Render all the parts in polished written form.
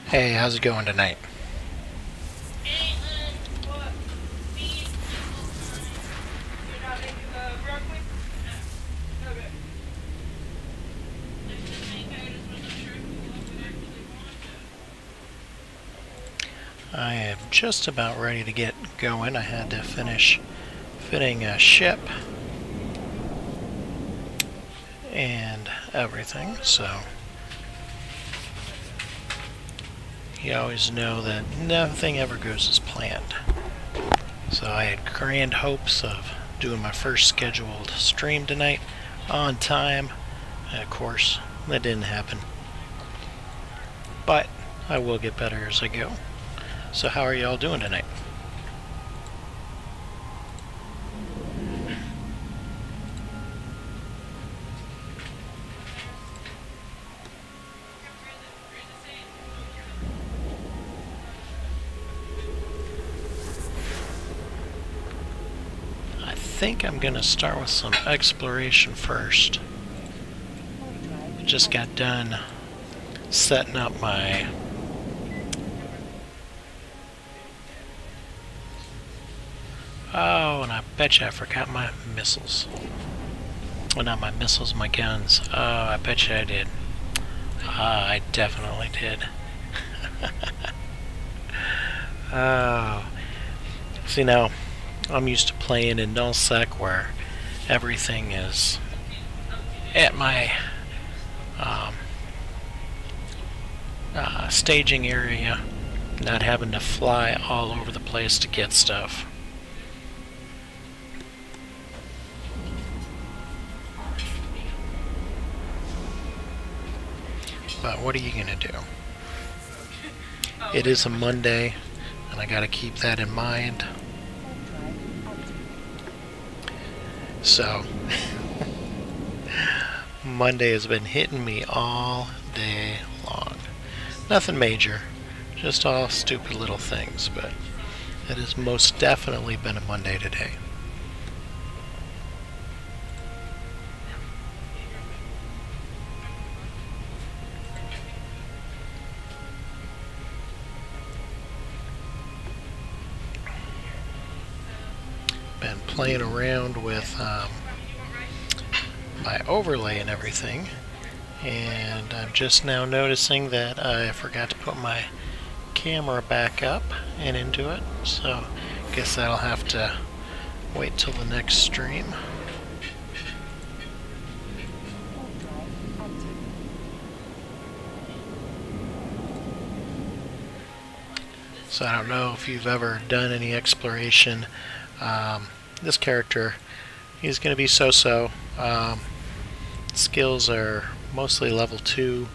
Hey, how's it going tonight? I am just about ready to get going. I had to finish fitting a ship and everything, so you always know that nothing ever goes as planned. So I had grand hopes of doing my first scheduled stream tonight on time, and of course that didn't happen. But I will get better as I go. So how are y'all doing tonight? I think I'm gonna start with some exploration first. Just got done setting up my oh, and I bet you I forgot my missiles. Well, not my missiles, my guns. Oh, I bet you I did. I definitely did. Oh. See, now, I'm used to playing in nullsec where everything is at my staging area, not having to fly all over the place to get stuff. But what are you gonna do? It is a Monday, and I gotta keep that in mind. So, Monday has been hitting me all day long. Nothing major, just all stupid little things, but it has most definitely been a Monday today. Been playing around with my overlay and everything, and I'm just now noticing that I forgot to put my camera back up and into it, so I guess that'll have to wait till the next stream. So I don't know if you've ever done any exploration. This character, he's going to be so-so. Skills are mostly level 2.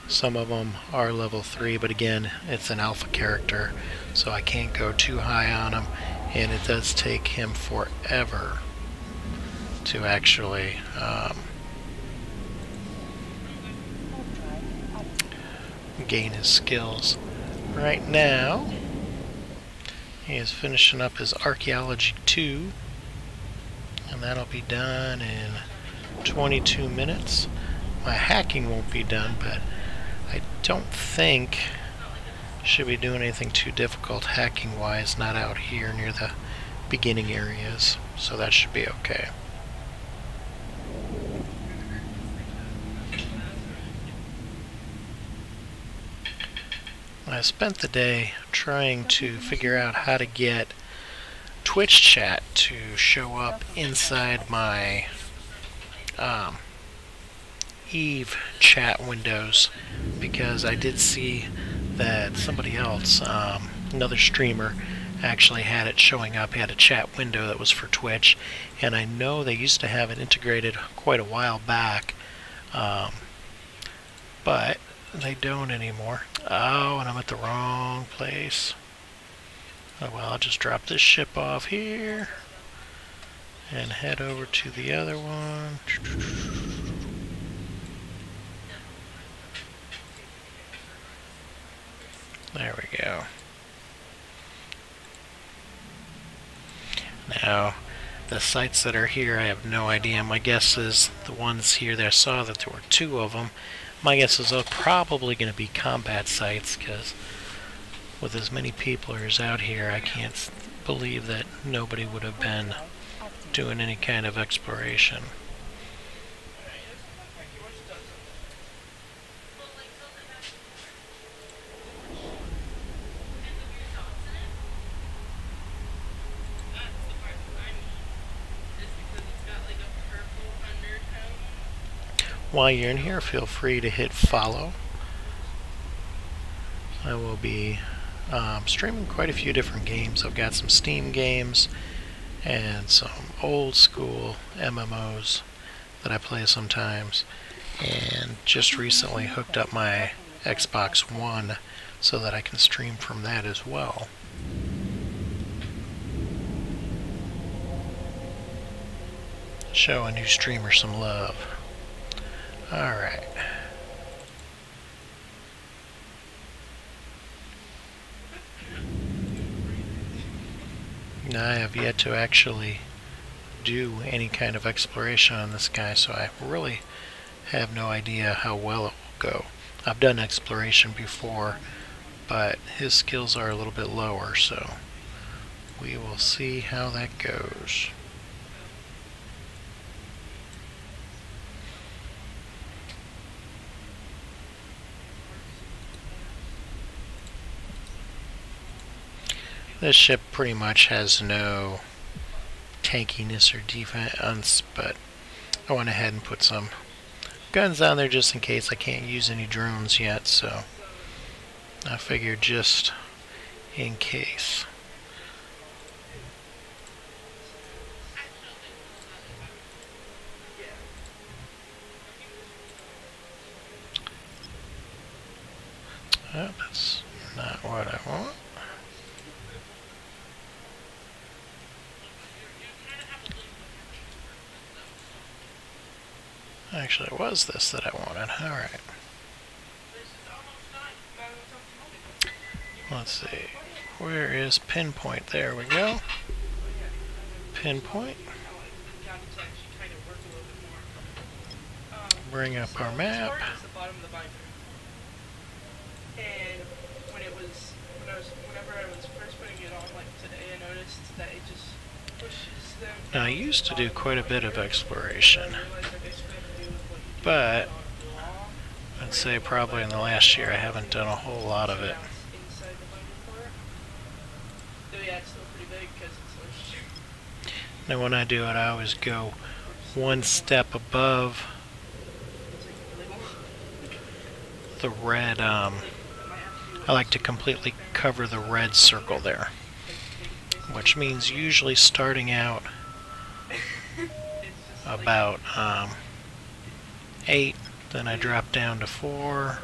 Some of them are level 3, but again, it's an alpha character, so I can't go too high on him, and it does take him forever to actually gain his skills. Right now, he is finishing up his Archaeology 2, and that'll be done in 22 minutes. My hacking won't be done, but I don't think should be doing anything too difficult hacking-wise, not out here near the beginning areas, so that should be okay. I spent the day trying to figure out how to get Twitch chat to show up inside my Eve chat windows, because I did see that somebody else, another streamer, actually had it showing up. He had a chat window that was for Twitch, and I know they used to have it integrated quite a while back, but they don't anymore. Oh, and I'm at the wrong place. Oh well, I'll just drop this ship off here and head over to the other one. There we go. Now, the sites that are here, I have no idea. My guess is the ones here that I saw that there were 2 of them. My guess is they're probably going to be combat sites, because with as many people as out here, I can't believe that nobody would have been doing any kind of exploration. While you're in here, feel free to hit follow. I will be streaming quite a few different games. I've got some Steam games and some old school MMOs that I play sometimes, and just recently hooked up my Xbox One so that I can stream from that as well. Show a new streamer some love. Alright. Now I have yet to actually do any kind of exploration on this guy, so I really have no idea how well it will go. I've done exploration before, but his skills are a little bit lower, so we will see how that goes. This ship pretty much has no tankiness or defense, but I went ahead and put some guns on there just in case. I can't use any drones yet, so I figured just in case. Oh, that's not what I want. Actually, it was this that I wanted. Alright. Let's see. Where is pinpoint? There we go. Pinpoint. Bring up our map. And whenever I was first putting it on, like today, I noticed that it just pushes them. Now, I used to do quite a bit of exploration, but I'd say probably in the last year I haven't done a whole lot of it. Now when I do it, I always go one step above the red, I like to completely cover the red circle there, which means usually starting out about 8, then I drop down to 4.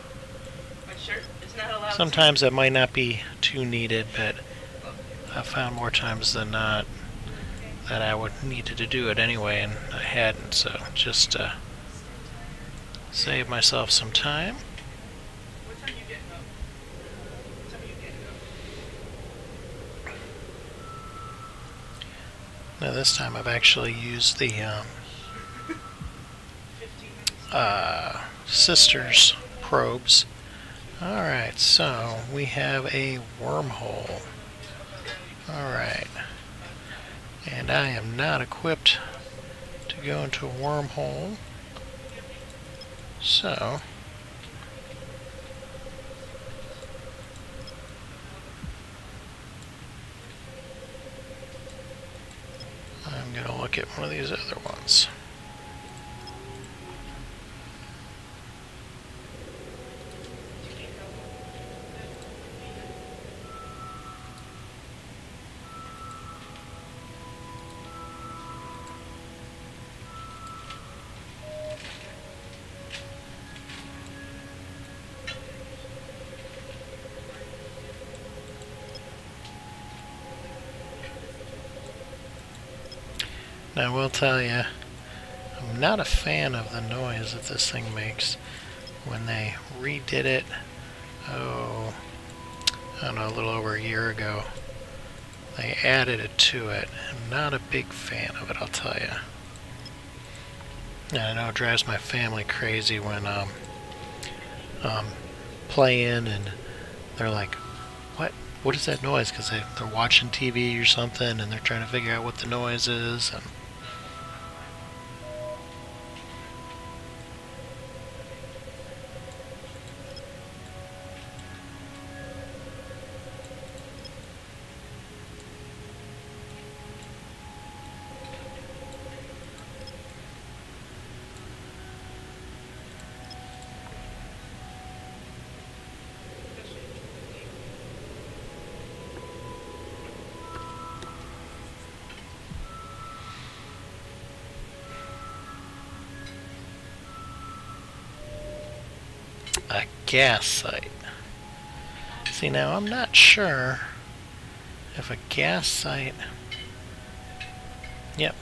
Sometimes that might not be too needed, but I found more times than not that I would needed to do it anyway, and I hadn't, so just to save myself some time. Now this time I've actually used the sisters probes. Alright, so we have a wormhole. Alright. And I am not equipped to go into a wormhole. So I'm going to look at one of these other ones. Now, I will tell you, I'm not a fan of the noise that this thing makes. When they redid it, I don't know, a little over a year ago, they added it to it. I'm not a big fan of it, I'll tell you. And I know it drives my family crazy when um, playing, and they're like, "What? What is that noise?" Because they're watching TV or something, and they're trying to figure out what the noise is. And a gas site. See, now I'm not sure if a gas site... Yep,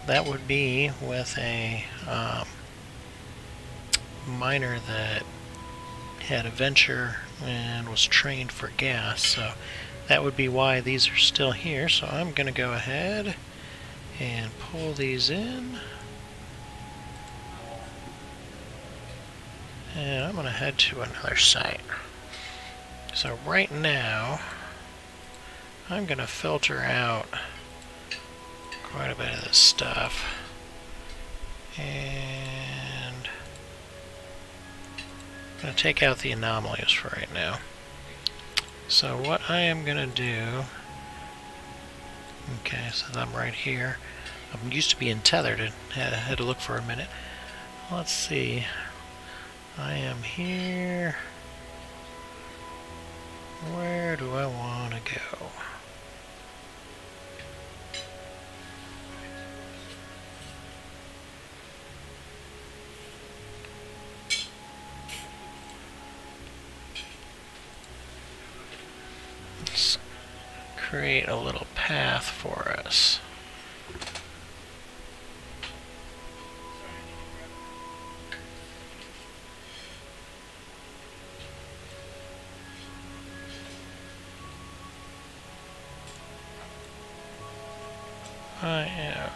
that would be with a miner that had a venture and was trained for gas, so that would be why these are still here. So I'm going to go ahead and pull these in. And I'm going to head to another site. So right now, I'm going to filter out quite a bit of this stuff. And I'm going to take out the anomalies for right now. So what I am going to do... Okay, so I'm right here. I'm used to being tethered and had to look for a minute. Let's see. I am here. Where do I want to go? Let's create a little path for us. I am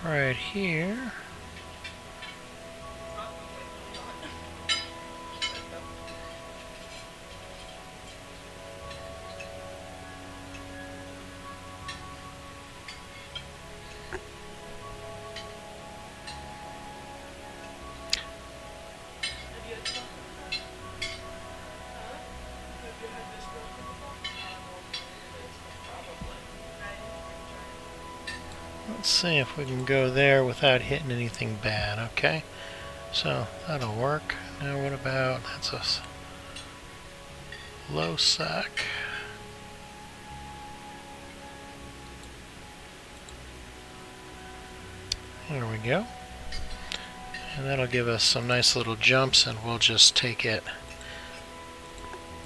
right here. Let's see if we can go there without hitting anything bad, okay? So, that'll work. Now what about, that's a low sec. There we go. And that'll give us some nice little jumps, and we'll just take it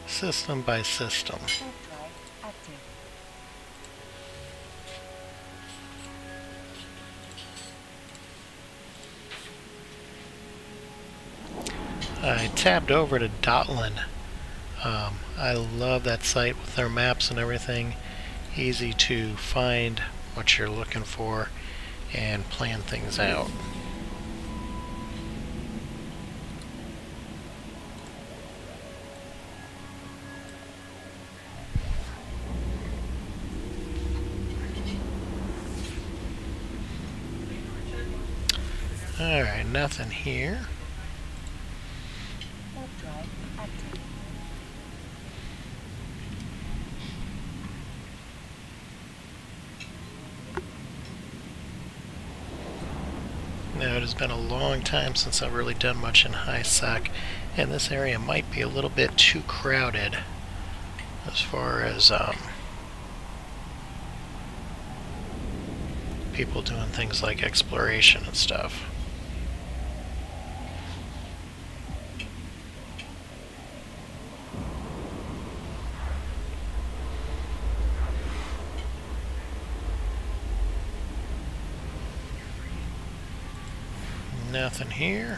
system by system. I tabbed over to Dotlan. I love that site with their maps and everything. Easy to find what you're looking for and plan things out. Alright, nothing here. Now, it has been a long time since I've really done much in high sec, and this area might be a little bit too crowded as far as people doing things like exploration and stuff. Nothing here.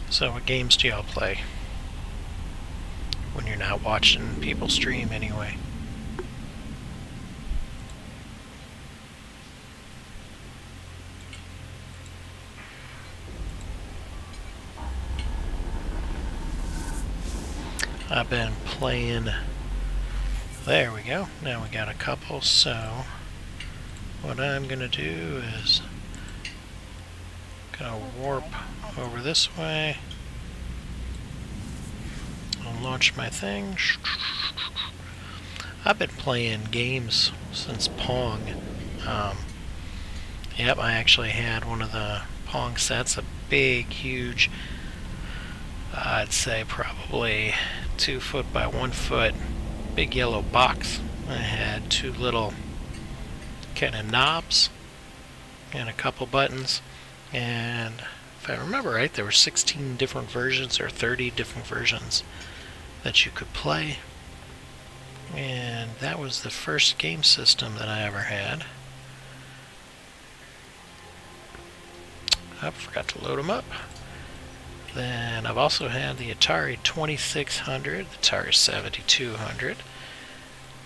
So what games do y'all play? When you're not watching people stream anyway. I've been playing... There we go. Now we got a couple, so what I'm gonna do is gonna warp over this way and launch my thing. I've been playing games since Pong. Yep, I actually had one of the Pong sets, a big, huge, I'd say probably 2 foot by 1 foot, big yellow box. I had 2 little kind of knobs and a couple buttons, and if I remember right, there were 16 different versions or 30 different versions that you could play, and that was the first game system that I ever had. I forgot to load them up. Then I've also had the Atari 2600, the Atari 7200,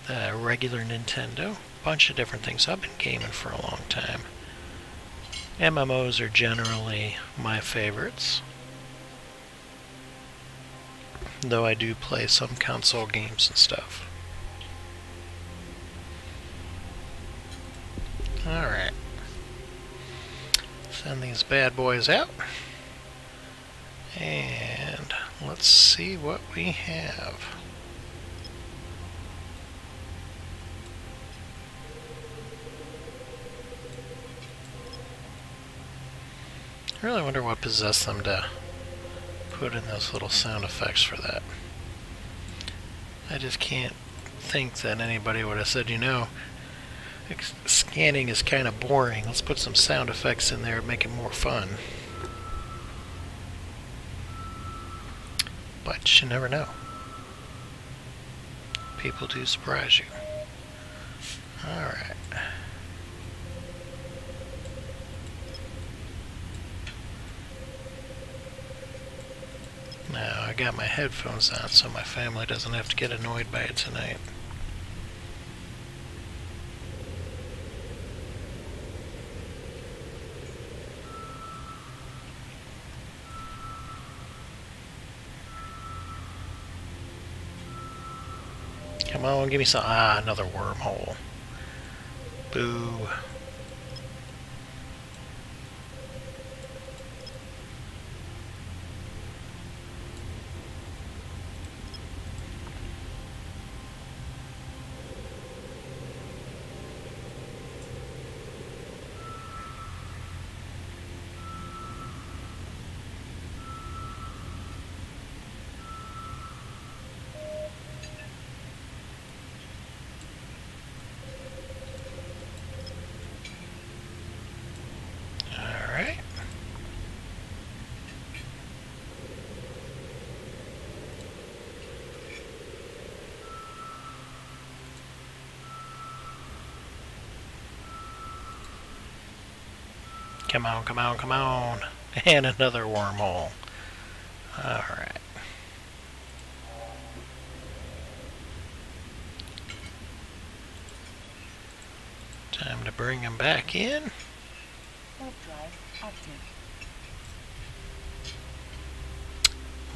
the regular Nintendo, a bunch of different things. I've been gaming for a long time. MMOs are generally my favorites, though I do play some console games and stuff. Alright. Send these bad boys out. And let's see what we have. I really wonder what possessed them to put in those little sound effects for that. I just can't think that anybody would have said, you know, scanning is kind of boring. Let's put some sound effects in there and make it more fun. But you never know. People do surprise you. Alright. Now, I got my headphones on so my family doesn't have to get annoyed by it tonight. Come on, give me some... Ah, another wormhole. Boo. Come on, come on, come on. And another wormhole. Alright. Time to bring him back in. Warp drive active.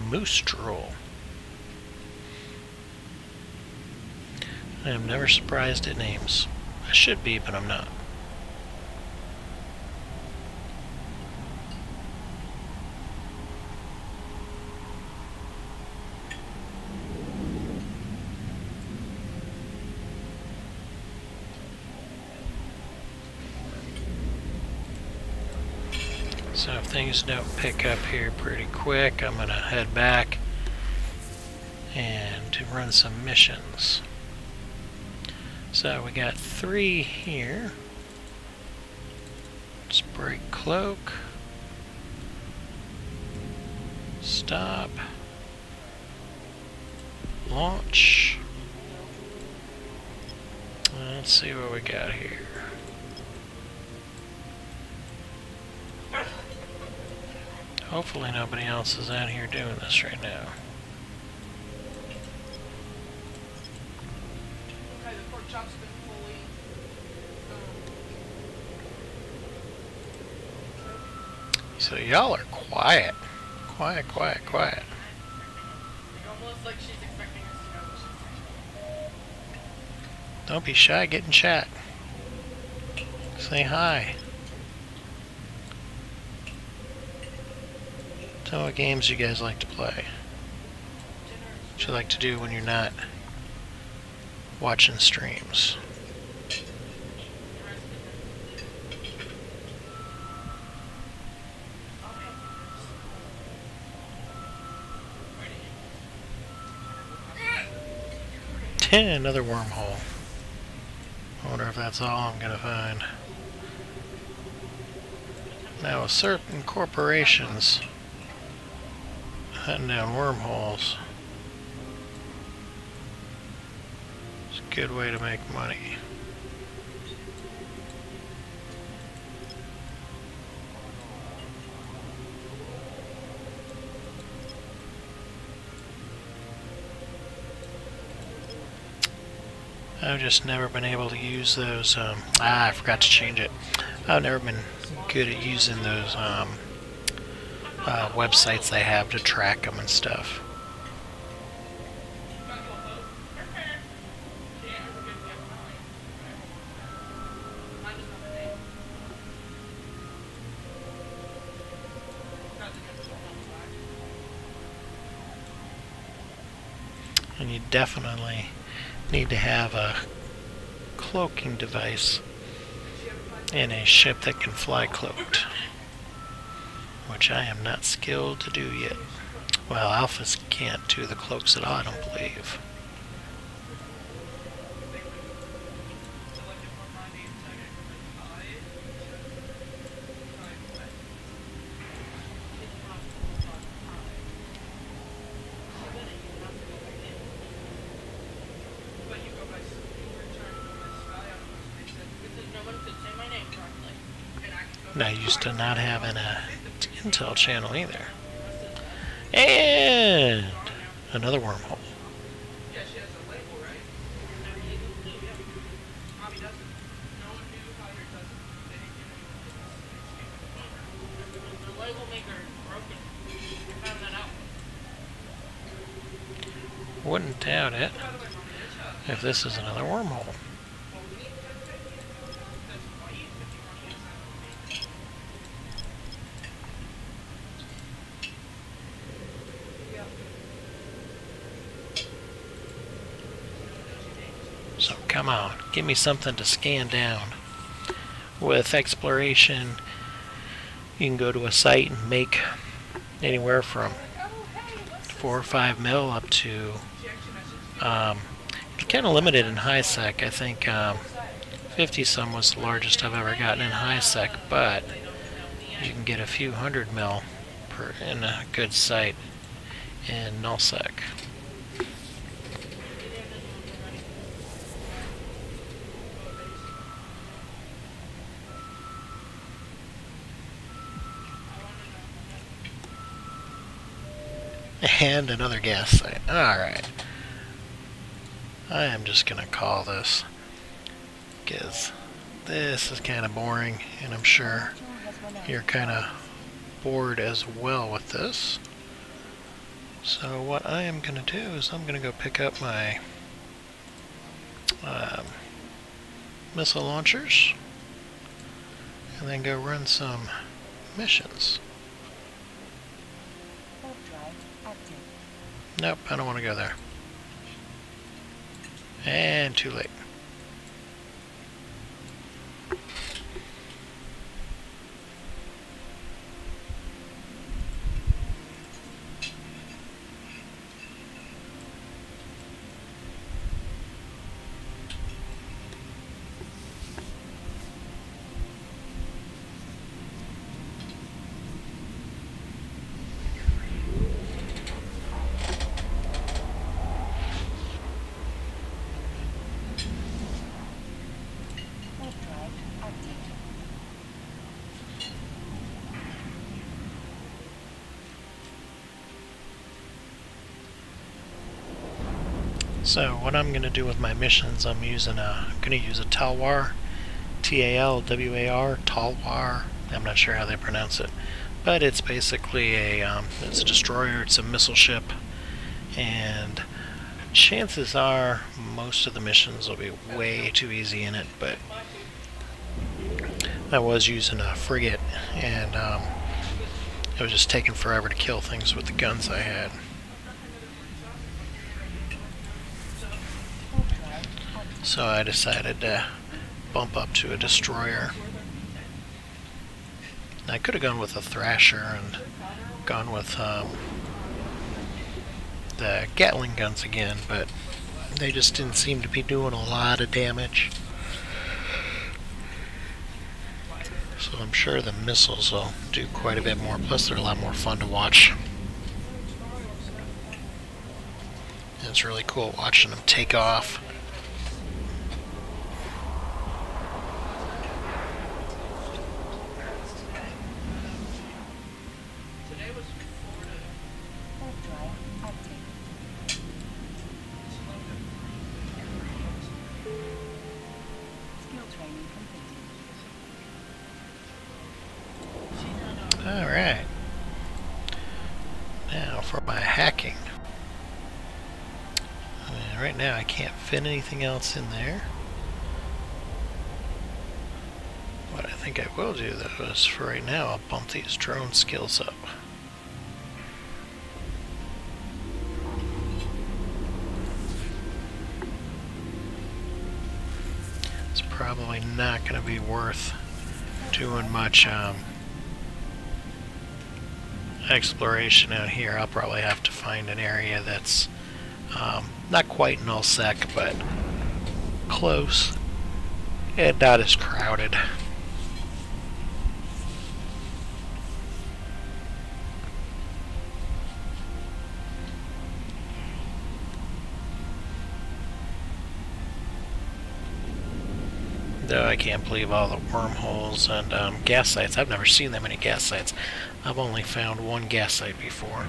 Moose drool. I am never surprised at names. I should be, but I'm not. So if things don't pick up here pretty quick, I'm going to head back and to run some missions. So we got 3 here. Let's break cloak. Stop. Launch. Let's see what we got here. Hopefully nobody else is out here doing this right now. Okay, the pork chop's been fully. So y'all are quiet. Quiet, quiet, quiet. Almost like she's expecting us to know what she's saying. Don't be shy, get in chat. Say hi. Tell me what games you guys like to play. What you like to do when you're not watching streams. Another wormhole. I wonder if that's all I'm gonna find. Now, with certain corporations hunting down wormholes, it's a good way to make money. I've just never been able to use those, I forgot to change it. I've never been good at using those websites they have to track them and stuff. And you definitely need to have a cloaking device in a ship that can fly cloaked, which I am not skilled to do yet. Well, alphas can't do the cloaks at all, I don't believe. And I used to not having a Intel channel either. And another wormhole. Wouldn't doubt it if this is another wormhole. So come on, give me something to scan down. With exploration, you can go to a site and make anywhere from 4 or 5 mil up to kind of limited in high sec. I think 50 some was the largest I've ever gotten in high sec, but you can get a few 100 mil in a good site in null sec. And another gas site. Alright. I am just going to call this, because this is kind of boring, and I'm sure you're kind of bored as well with this. So what I am going to do is I'm going to go pick up my missile launchers, and then go run some missions. Nope, I don't want to go there. And too late. So what I'm going to do with my missions, I'm going to use a Talwar, Talwar, Talwar. I'm not sure how they pronounce it, but it's basically it's a destroyer. It's a missile ship, and chances are most of the missions will be way too easy in it. But I was using a frigate, and it was just taking forever to kill things with the guns I had. So I decided to bump up to a destroyer. I could have gone with a Thrasher and gone with the Gatling guns again, but they just didn't seem to be doing a lot of damage. So I'm sure the missiles will do quite a bit more, plus they're a lot more fun to watch. And it's really cool watching them take off. Alright. Now for my hacking. Right now I can't fit anything else in there. What I think I will do though is for right now I'll bump these drone skills up. It's probably not going to be worth doing much exploration out here. I'll probably have to find an area that's not quite nullsec, but close and not as crowded. Though I can't believe all the wormholes and gas sites. I've never seen that many gas sites. I've only found one gas site before.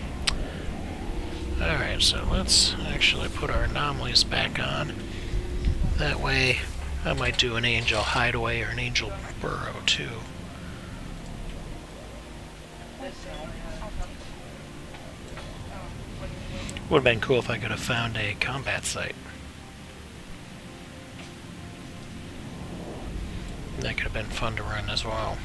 Alright, so let's actually put our anomalies back on. That way I might do an angel hideaway or an angel burrow too. Would have been cool if I could have found a combat site. That could have been fun to run as well.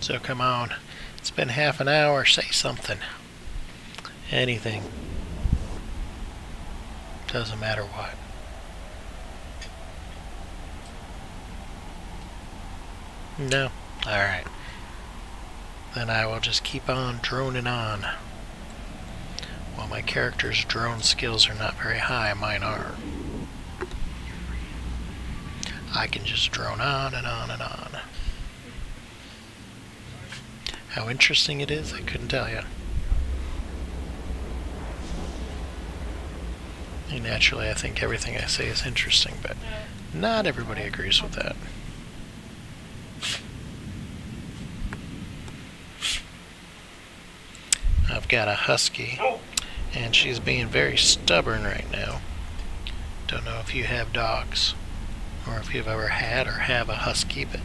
So come on, it's been half an hour, say something. Anything. Doesn't matter what. No? Alright. Then I will just keep on droning on. While my character's drone skills are not very high, mine are. I can just drone on and on and on. How interesting it is, I couldn't tell you. And naturally, I think everything I say is interesting, but not everybody agrees with that. I've got a husky, and she's being very stubborn right now. Don't know if you have dogs, or if you've ever had or have a husky, but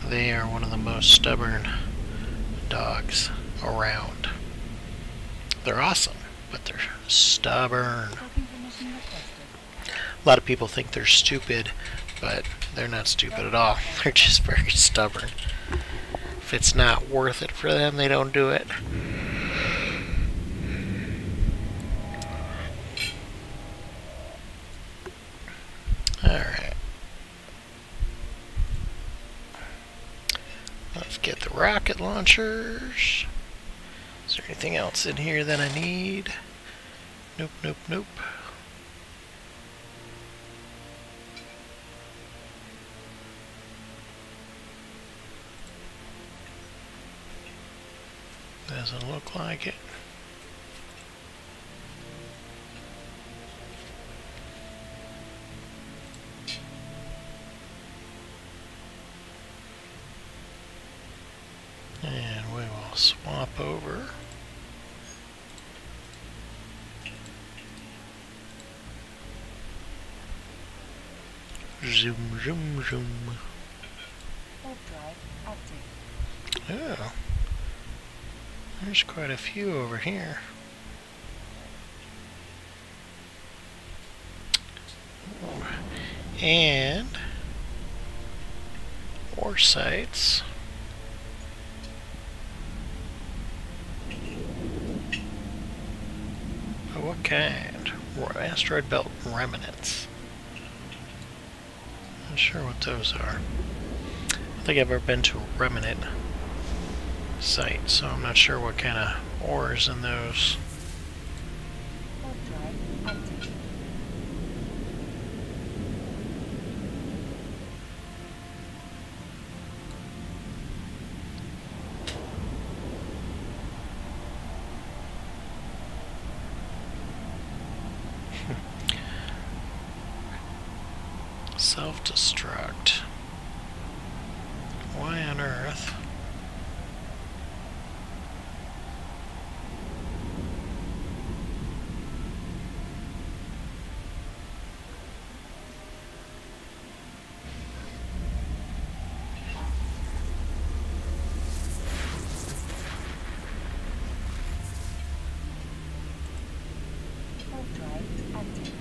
they are one of the most stubborn dogs around. They're awesome, but they're stubborn. A lot of people think they're stupid, but they're not stupid at all. They're just very stubborn. If it's not worth it for them, they don't do it. Alright. Let's Let's get the rocket launchers. Is there anything else in here that I need? Nope, nope, nope. Doesn't look like it. And we will swap over. Zoom, zoom, zoom. Warp drive active. Oh. There's quite a few over here. And ore sites. Of what kind? Asteroid belt remnants. Not sure what those are. I don't think I've ever been to a remnant site, so I'm not sure what kind of ores in those. Warp drive active. Self-destruct. Why on earth? Warp drive active.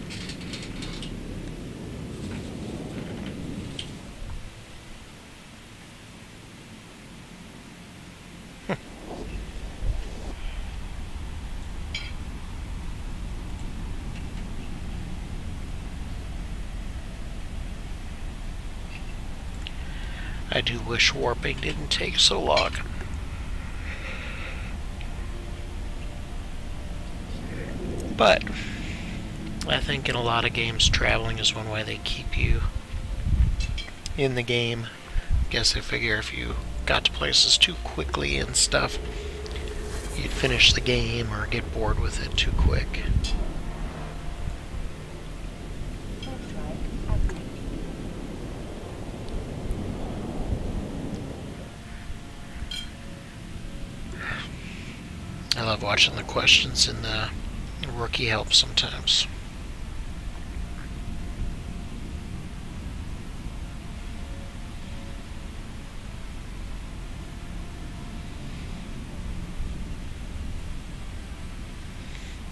I do wish warping didn't take so long. But I think in a lot of games, traveling is one way they keep you in the game. I guess I figure if you got to places too quickly and stuff, you'd finish the game or get bored with it too quick. Warp drive active. I love watching the questions in the rookie help sometimes.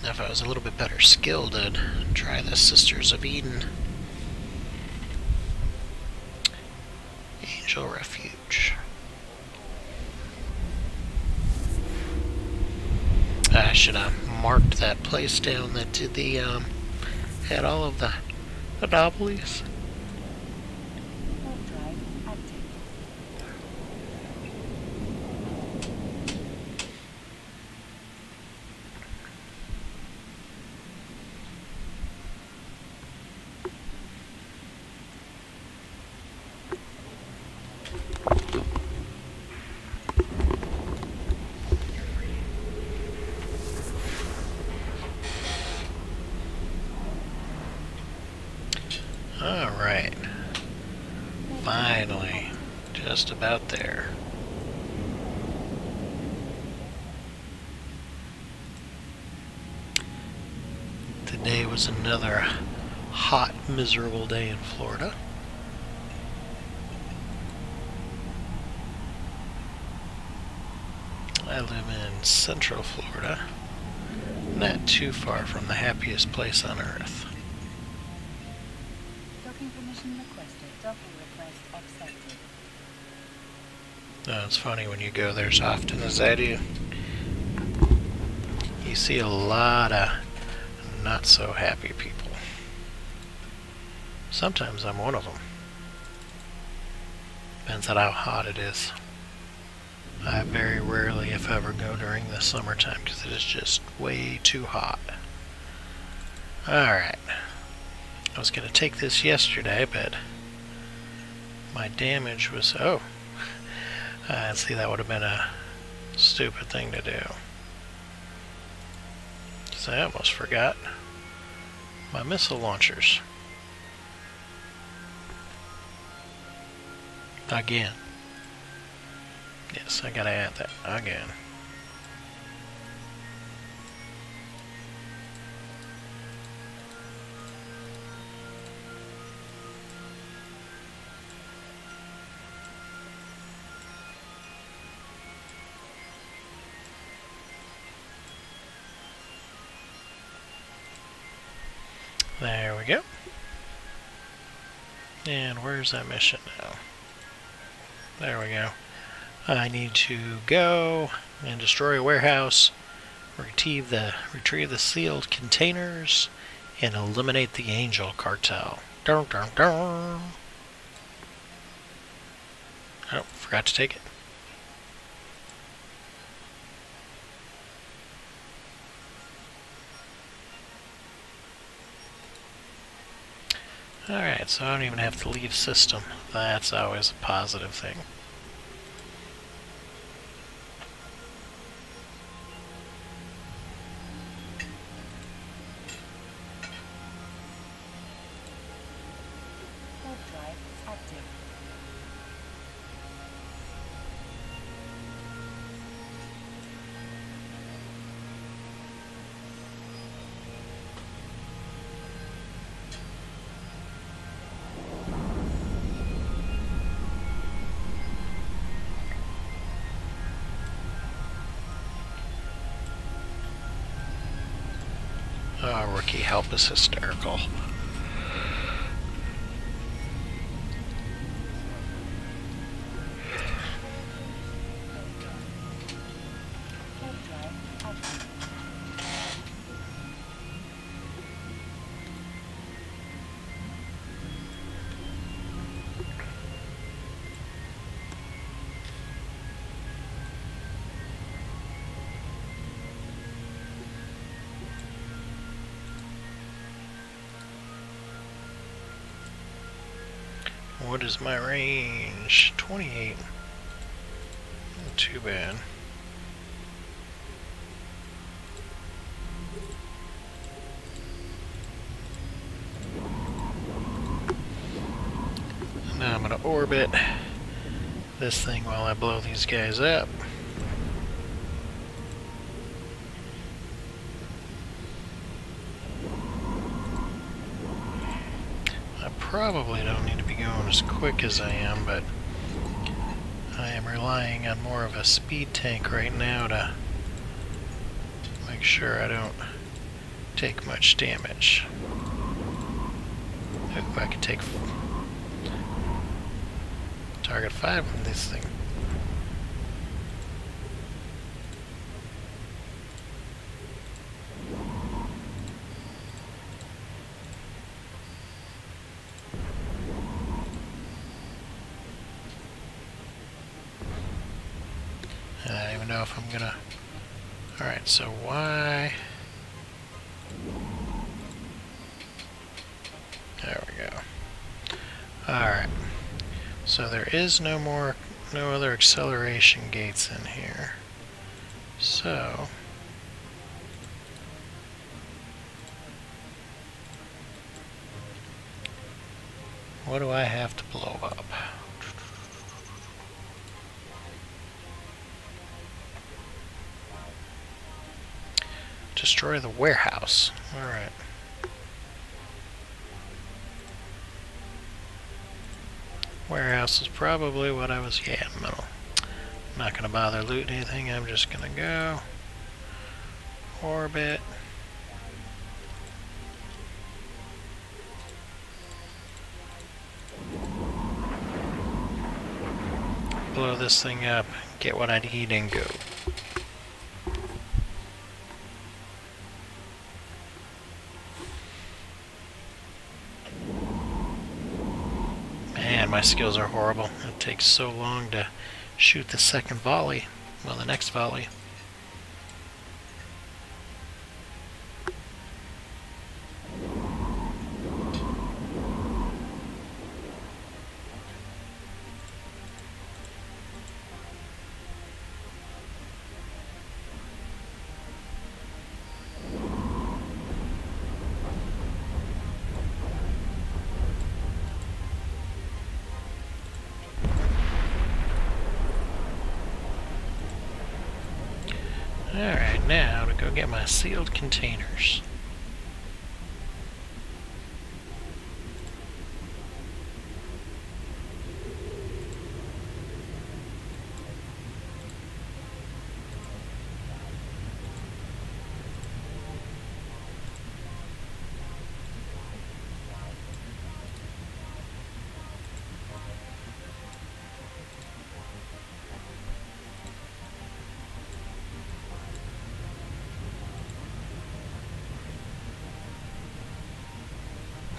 Now if I was a little bit better skilled, I'd try the Sisters of Eden. Angel Refuge. I should have marked that place down that did the, had all of the anomalies. Warp drive active. Alright. Finally. Just about there. Today was another hot, miserable day in Florida. I live in Central Florida, not too far from the happiest place on earth. Docking permission requested. Docking request accepted. It's funny when you go there as often as I do. You see a lot of not so happy people. Sometimes I'm one of them. Depends on how hot it is. I very rarely, if ever, go during the summertime because it is just way too hot. Alright. I was going to take this yesterday, but my damage was... Oh! See, that would have been a stupid thing to do. So I almost forgot my missile launchers. Again. Yes, I gotta add that again. There we go. And where's that mission now? There we go. I need to go and destroy a warehouse, retrieve the sealed containers, and eliminate the Angel Cartel. Dun, dun, dun. Oh, forgot to take it. Alright, so I don't even have to leave system. That's always a positive thing. Warp drive active. Oh, rookie help is hysterical. Warp drive active. What is my range? 28. Not too bad. Now I'm going to orbit this thing while I blow these guys up. I probably don't need to be going as quick as I am, but I am relying on more of a speed tank right now to make sure I don't take much damage. If I could take target 5 from this thing. I don't even know if I'm gonna... Alright, so why... There we go. Alright. So there is no other acceleration gates in here. So... what do I have to blow up? Destroy the warehouse. Alright. Warehouse is probably what I was... Yeah, middle. I'm not going to bother looting anything. I'm just going to go. Orbit. Blow this thing up. Get what I need and go. Man, my skills are horrible. It takes so long to shoot the second volley. Well, the next volley. Alright, now to go get my sealed containers.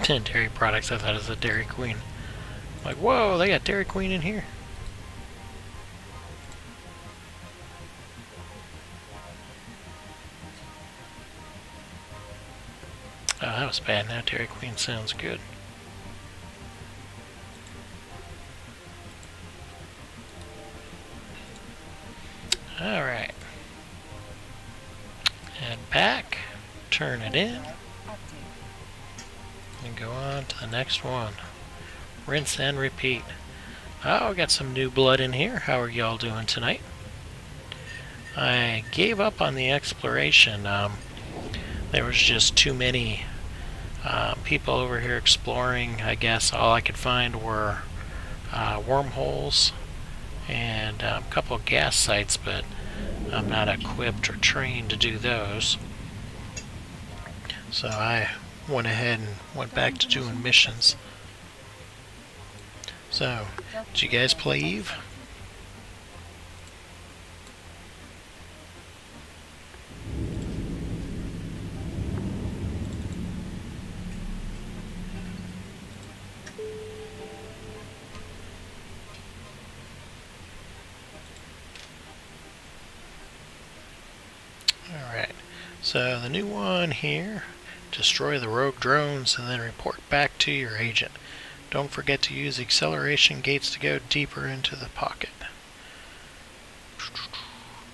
Dairy products, I thought it was a Dairy Queen. Like, whoa, they got Dairy Queen in here. Oh, that was bad. Now Dairy Queen sounds good. Alright. Head back, turn it in, and go on to the next one. Rinse and repeat. Oh, got some new blood in here. How are y'all doing tonight? I gave up on the exploration. There was just too many people over here exploring. I guess all I could find were wormholes and a couple of gas sites, but I'm not equipped or trained to do those. So I went ahead and went back to doing missions. So, did you guys play Eve? Alright, so the new one here, destroy the rogue drones and then report back to your agent. Don't forget to use acceleration gates to go deeper into the pocket.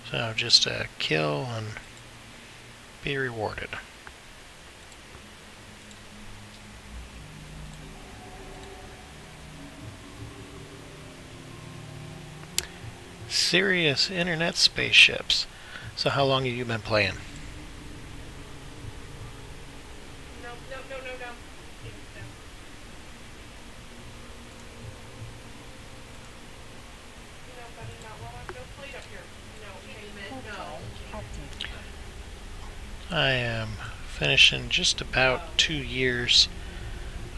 So just kill and be rewarded. Serious internet spaceships. So how long have you been playing? No. No, buddy, not while I've no plate up here. No. I am finishing just about 2 years.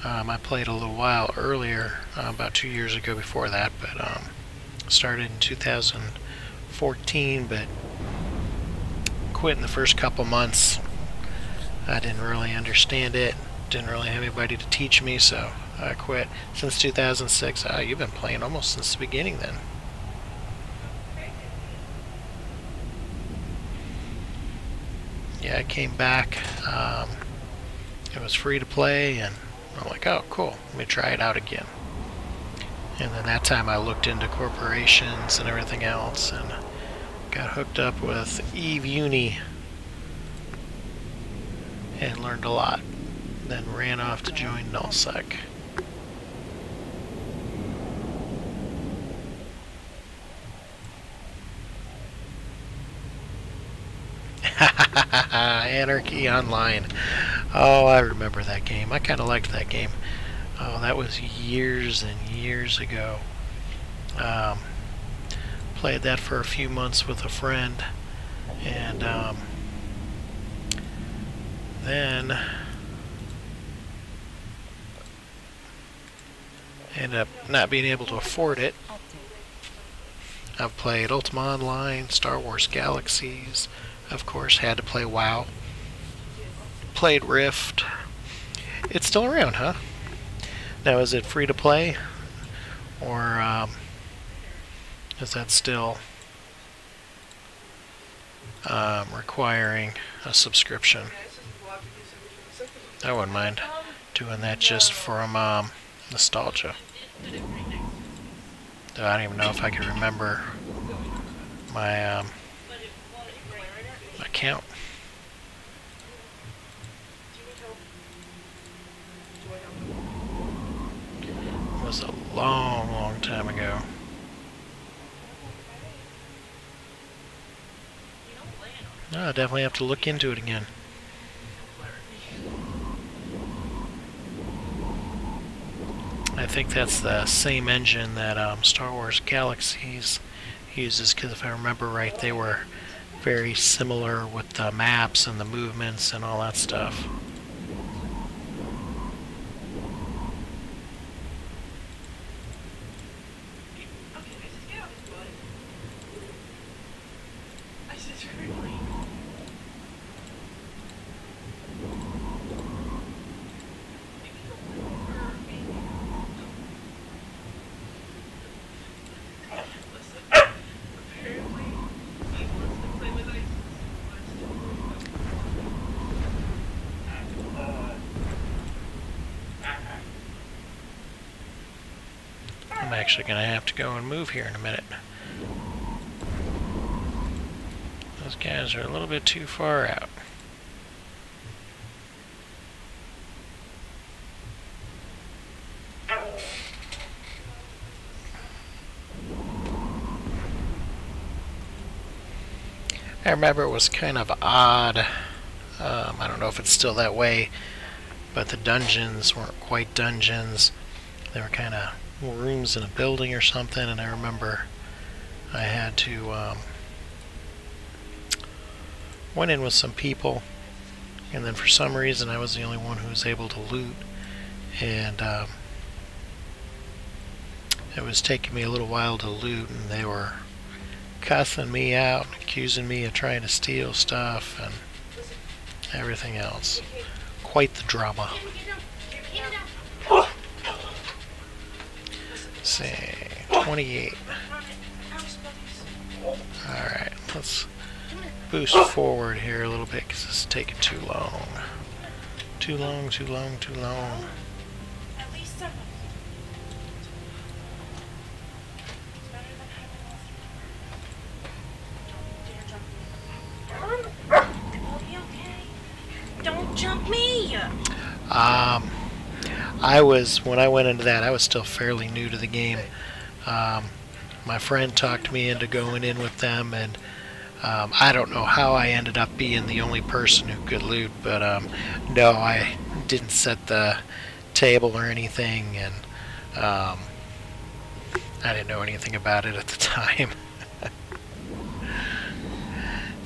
I played a little while earlier, about 2 years ago before that, but started in 2014, but quit in the first couple months. I didn't really understand it, didn't really have anybody to teach me, so I quit. Since 2006, you've been playing almost since the beginning then. Yeah, I came back, it was free to play, and I'm like, oh cool, let me try it out again. And then that time I looked into corporations and everything else, and got hooked up with Eve Uni and learned a lot. Then ran off to join nullsec. Anarchy Online. Oh, I remember that game. I kind of liked that game. Oh, that was years and years ago. Played that for a few months with a friend, and then ended up not being able to afford it. I've played Ultima Online, Star Wars Galaxies, of course, had to play WoW. Played Rift. It's still around, huh? Now, is it free to play? Or is that still requiring a subscription. I wouldn't mind doing that just from nostalgia. Though I don't even know if I can remember my account. It was a long, long time ago. No, I definitely have to look into it again. I think that's the same engine that Star Wars Galaxies uses, because if I remember right, they were very similar with the maps and the movements and all that stuff. I'm actually going to have to go and move here in a minute. Those guys are a little bit too far out. I remember it was kind of odd. I don't know if it's still that way, but the dungeons weren't quite dungeons. They were kind of rooms in a building or something, and I remember I had to went in with some people, and then for some reason I was the only one who was able to loot, and it was taking me a little while to loot, and they were cussing me out, accusing me of trying to steal stuff and everything else. Quite the drama. Let's see, 28. Alright, let's boost forward here a little bit because this is taking too long. Too long, too long, too long. Don't jump me! When I went into that, I was still fairly new to the game. My friend talked me into going in with them, and I don't know how I ended up being the only person who could loot, but no, I didn't set the table or anything, and I didn't know anything about it at the time.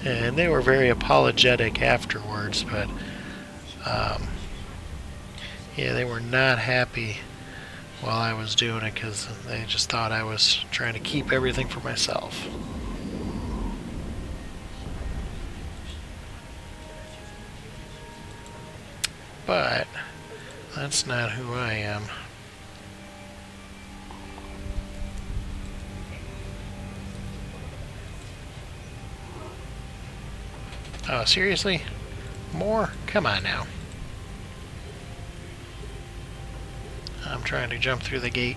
And they were very apologetic afterwards, but yeah, they were not happy while I was doing it because they just thought I was trying to keep everything for myself. But that's not who I am. Oh, seriously? More? Come on now. I'm trying to jump through the gate.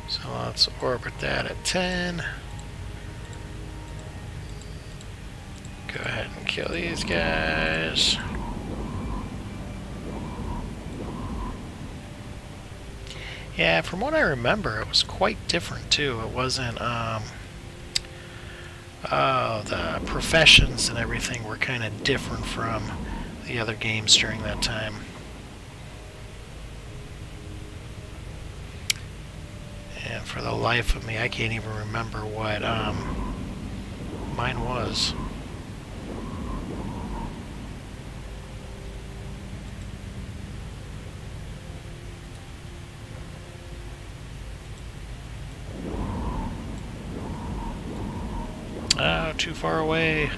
So let's orbit that at 10. Go ahead and kill these guys. Yeah, from what I remember, it was quite different too. It wasn't, the professions and everything were kind of different from the other games during that time. And for the life of me, I can't even remember what mine was. Oh, too far away.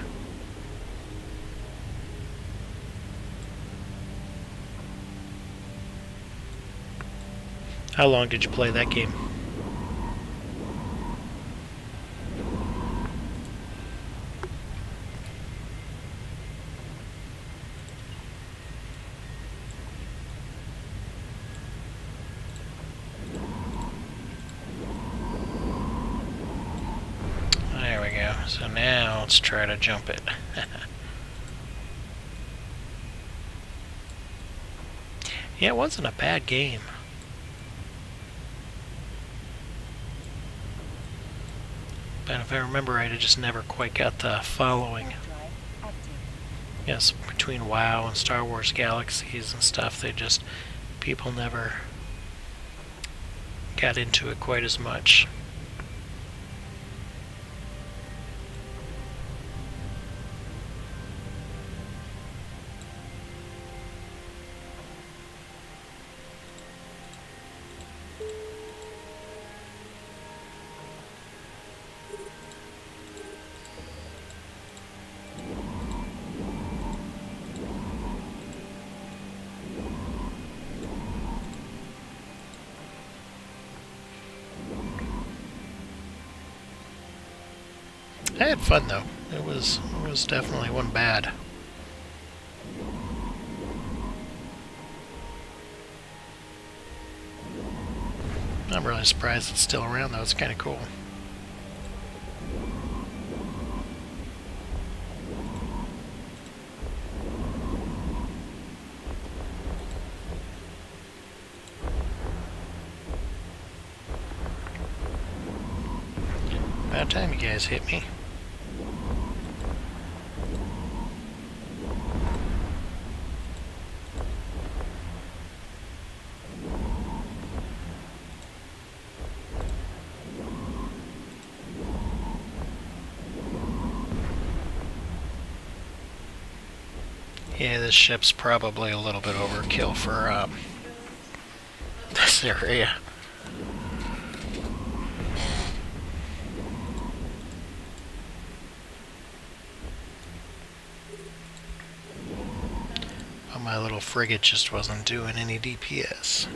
How long did you play that game? So now let's try to jump it. Yeah, it wasn't a bad game. But if I remember right, I just never quite got the following. Yes, between WoW and Star Wars Galaxies and stuff, people never got into it quite as much. I had fun though. It was definitely one bad. I'm really surprised it's still around though. It's kind of cool. About time you guys hit me. Yeah, this ship's probably a little bit overkill for this area. Well, my little frigate just wasn't doing any DPS.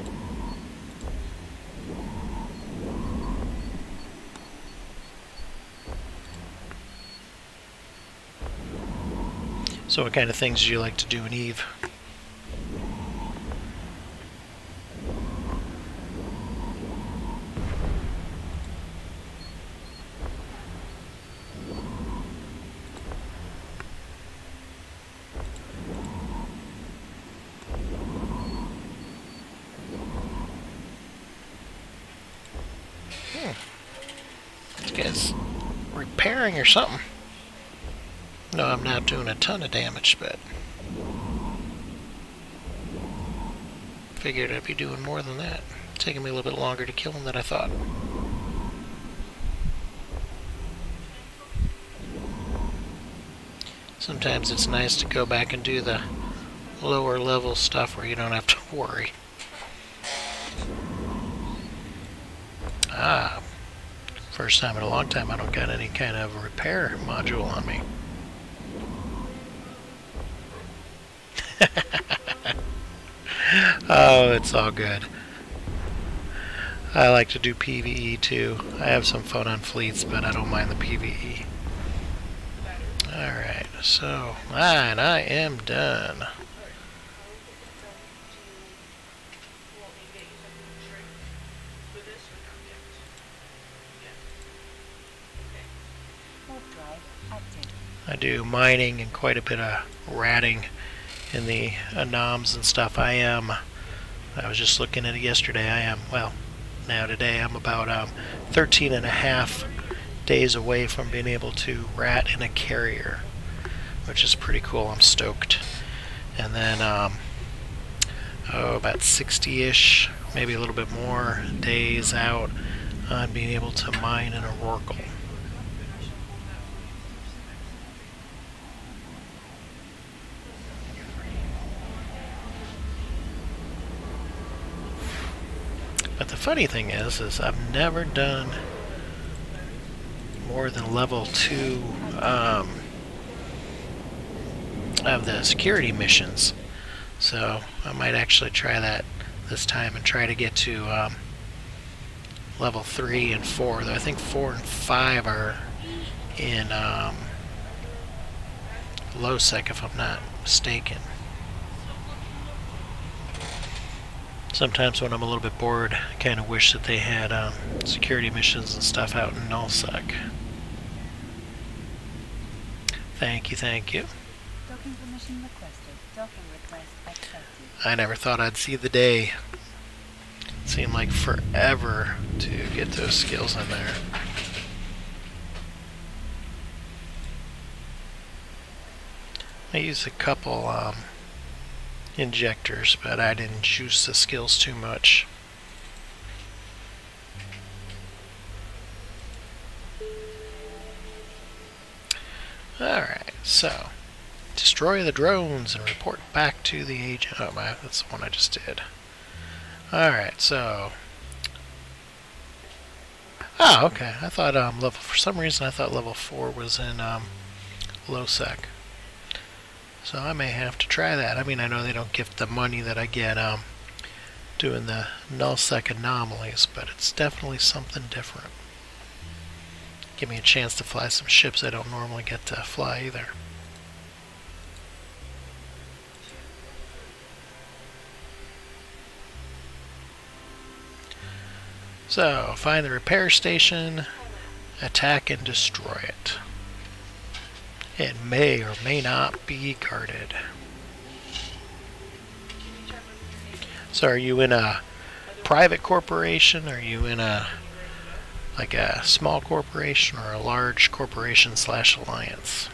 So what kind of things do you like to do in EVE? This guy's repairing or something. No, I'm not doing a ton of damage, but figured I'd be doing more than that. Taking me a little bit longer to kill him than I thought. Sometimes it's nice to go back and do the lower level stuff where you don't have to worry. Ah, first time in a long time I don't got any kind of repair module on me. Oh, it's all good. I like to do PvE too. I have some fun on fleets, but I don't mind the PvE. Alright, so, and I am done. I do mining and quite a bit of ratting in the anoms and stuff. I was just looking at it yesterday, today I'm about 13 and a half days away from being able to rat in a carrier, which is pretty cool. I'm stoked. And then, about 60-ish, maybe a little bit more days out on being able to mine in a Rorqual. But the funny thing is I've never done more than level 2 of the security missions. So I might actually try that this time and try to get to level 3 and 4. Though I think 4 and 5 are in low sec, if I'm not mistaken. Sometimes when I'm a little bit bored, I kind of wish that they had security missions and stuff out in nullsec. Thank you, thank you. Docking permission requested. Docking request accepted. I never thought I'd see the day. It seemed like forever to get those skills in there. I used a couple injectors, but I didn't juice the skills too much. Alright, so destroy the drones and report back to the agent. Oh, that's the one I just did. Alright, so. Oh, okay. I thought level. For some reason, I thought level 4 was in low sec. So I may have to try that. I mean, I know they don't give the money that I get doing the null sec anomalies, but it's definitely something different. Give me a chance to fly some ships I don't normally get to fly either. So, find the repair station, attack and destroy it. It may or may not be guarded. So are you in a private corporation? Are you in a like a small corporation or a large corporation / alliance?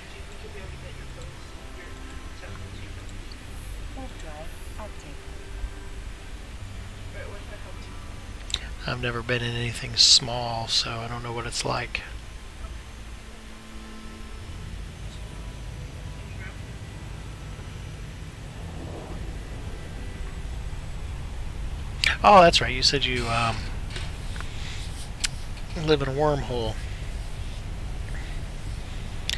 I've never been in anything small, so I don't know what it's like. Oh, that's right. You said you live in a wormhole.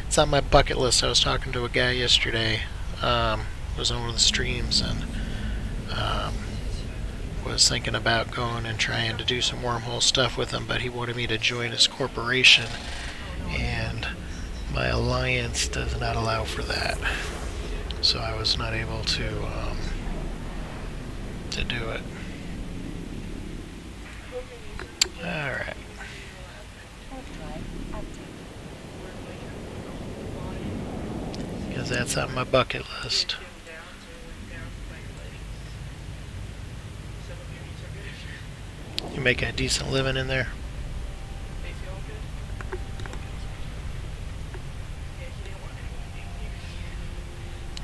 It's on my bucket list. I was talking to a guy yesterday. Was on one of the streams and was thinking about going and trying to do some wormhole stuff with him, but he wanted me to join his corporation, and my alliance does not allow for that. So I was not able to do it. Alright. Because that's on my bucket list. You make a decent living in there?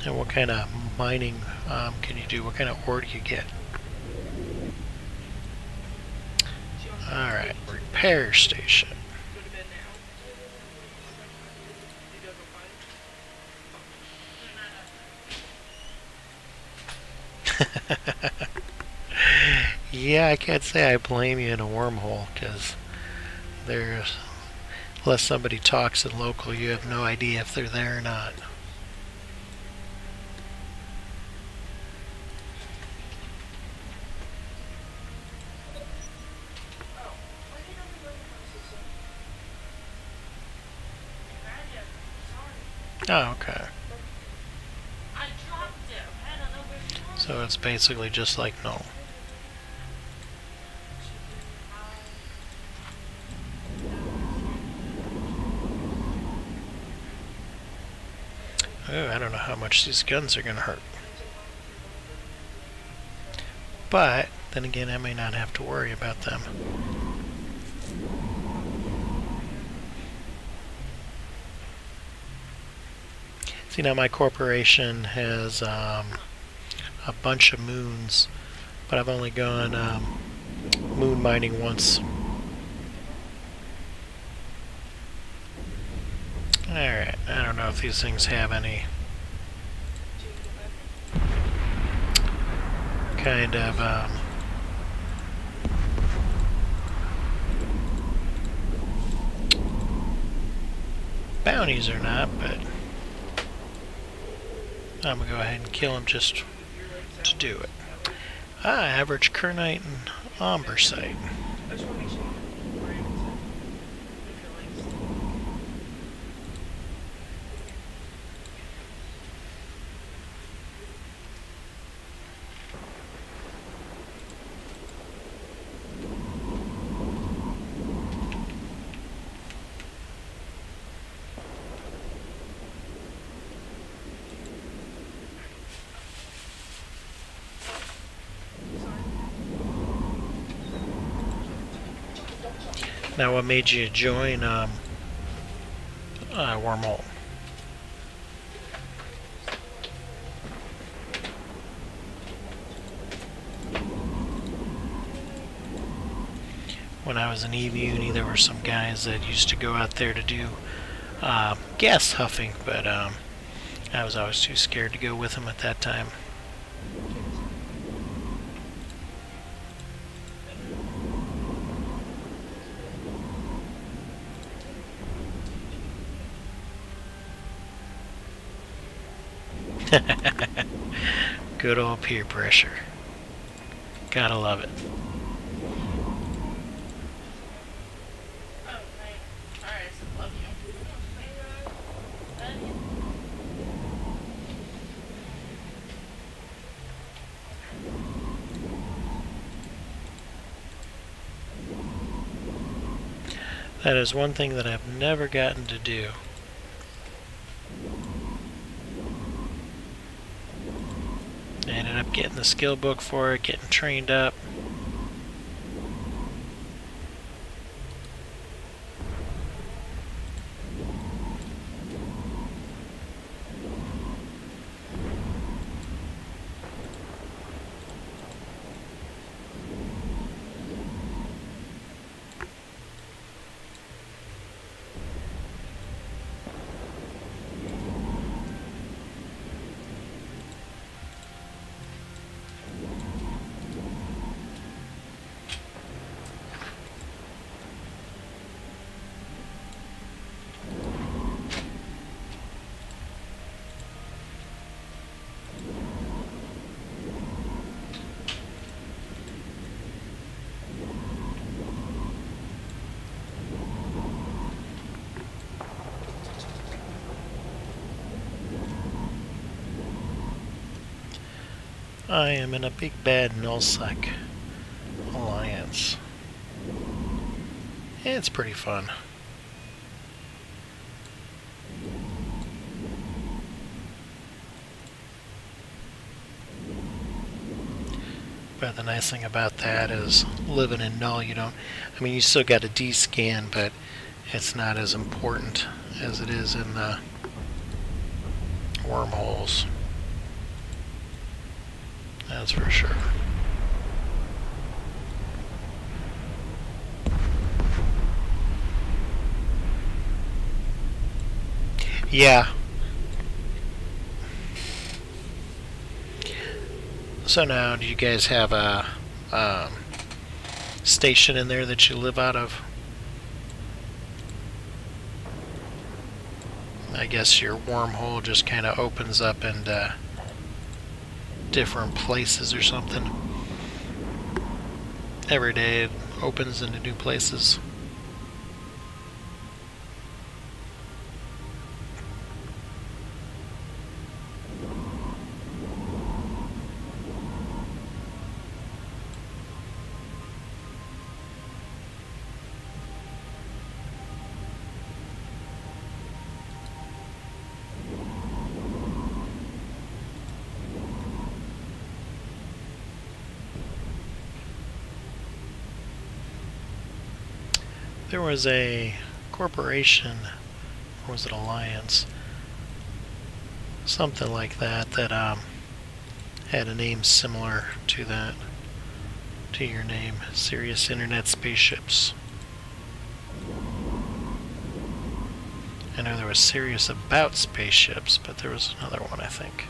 And what kind of mining can you do? What kind of ore do you get? Alright, repair station. Yeah, I can't say I blame you in a wormhole, because there's, unless somebody talks in local, you have no idea if they're there or not. Oh, okay. So it's basically just like null. Oh, I don't know how much these guns are going to hurt. But, then again, I may not have to worry about them. See, now my corporation has a bunch of moons, but I've only gone moon mining once. Alright, I don't know if these things have any kind of bounties or not, but I'm going to go ahead and kill them just to do it. Average Kernite and Ombersite. Now, what made you join Wormhole? When I was in EV-Uni, there were some guys that used to go out there to do gas huffing, but I was always too scared to go with them at that time. Good old peer pressure. Gotta love it. Oh, nice. Alright, I love you. That is one thing that I've never gotten to do. I ended up getting the skill book for it, getting trained up. I am in a big bad nullsec alliance. It's pretty fun. But the nice thing about that is living in null, you don't, I mean, you still got a D-scan, but it's not as important as it is in the wormholes. That's for sure. Yeah. So now, do you guys have a station in there that you live out of? I guess your wormhole just kind of opens up and different places or something. Every day it opens into new places. There was a corporation, or was it alliance? Something like that, that had a name similar to that, to your name, Serious Internet Spaceships. I know there was Serious About Spaceships, but there was another one, I think.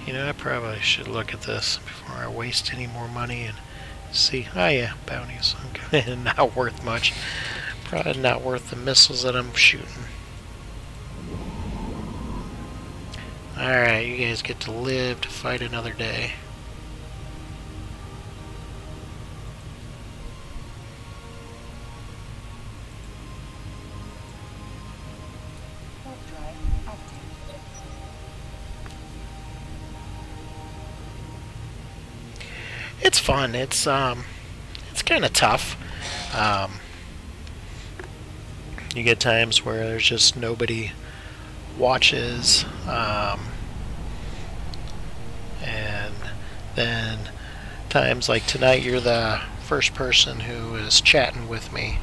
You know, I probably should look at this before I waste any more money and see. Oh yeah, bounties. Okay. Not worth much. Probably not worth the missiles that I'm shooting. Alright, you guys get to live to fight another day. It's fun. It's kind of tough. You get times where there's just nobody watches. And then times like tonight, you're the first person who is chatting with me.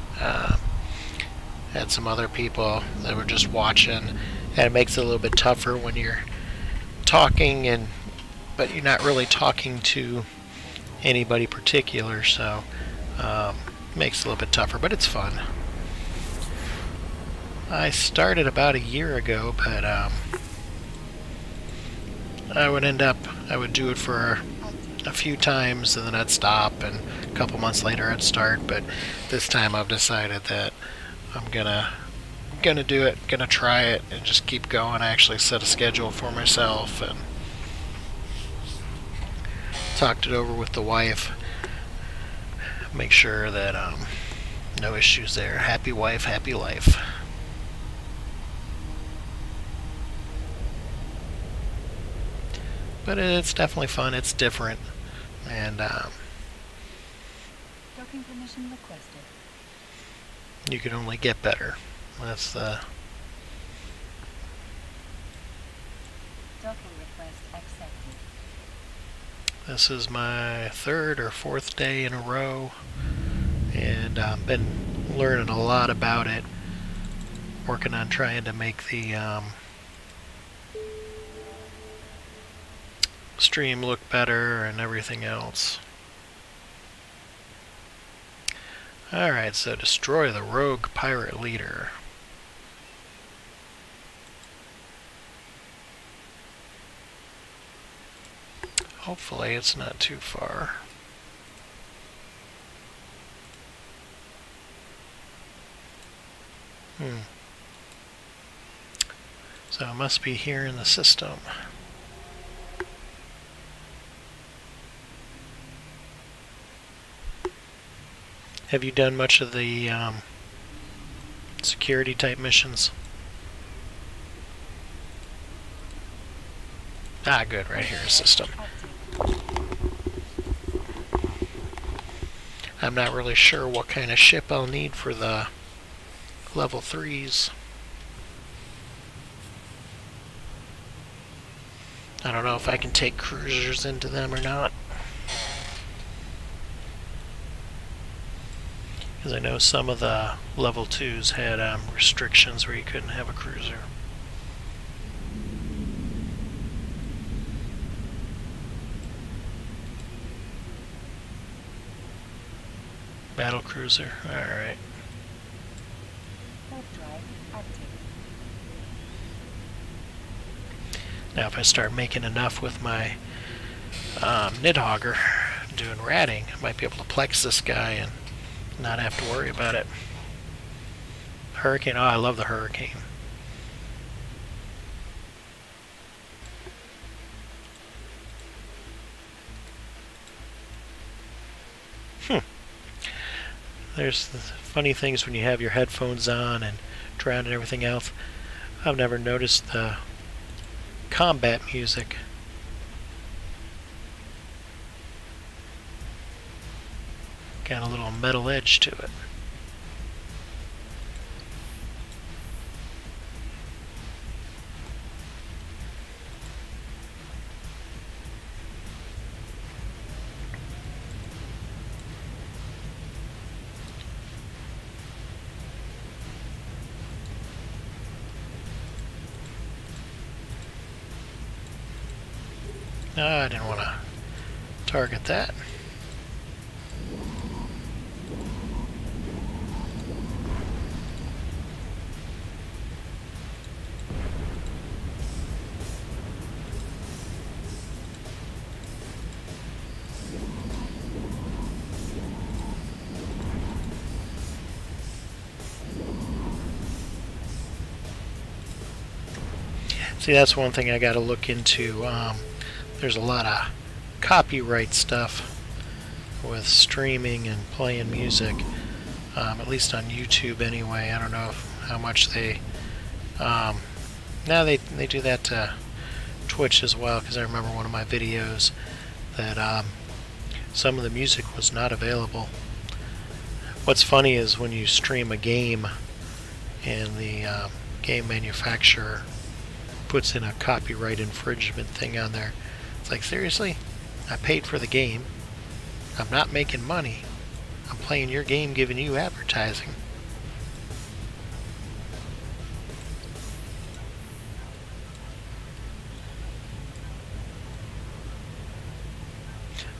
Had some other people that were just watching, and it makes it a little bit tougher when you're talking, but you're not really talking to anybody particular, so makes it a little bit tougher, but it's fun. I started about a year ago, but I would do it for a few times and then I'd stop, and a couple months later I'd start. But this time I've decided that I'm gonna do it, gonna try it, and just keep going. I actually set a schedule for myself and talked it over with the wife. Make sure that no issues there. Happy wife, happy life. But it's definitely fun. It's different, and Docking permission requested. you can only get better. That's the Docking request accepted. This is my third or fourth day in a row, and I've been learning a lot about it. Working on trying to make the stream look better and everything else. Alright, so destroy the rogue pirate leader. Hopefully it's not too far. So it must be here in the system. Have you done much of the security type missions? Ah, good, right here is system. I'm not really sure what kind of ship I'll need for the level 3s. I don't know if I can take cruisers into them or not. Because I know some of the level 2s had restrictions where you couldn't have a cruiser. Battle cruiser, alright. Now if I start making enough with my Nidhogger doing ratting, I might be able to plex this guy and not have to worry about it. Hurricane, oh, I love the Hurricane. There's the funny things when you have your headphones on and drown and everything else. I've never noticed the combat music. Got a little metal edge to it. No, I didn't want to target that. See, that's one thing I got to look into. There's a lot of copyright stuff with streaming and playing music, at least on YouTube anyway. I don't know how much they... now they do that to Twitch as well, because I remember one of my videos that some of the music was not available. What's funny is when you stream a game and the game manufacturer puts in a copyright infringement thing on there, It's like, seriously? I paid for the game. I'm not making money. I'm playing your game, giving you advertising.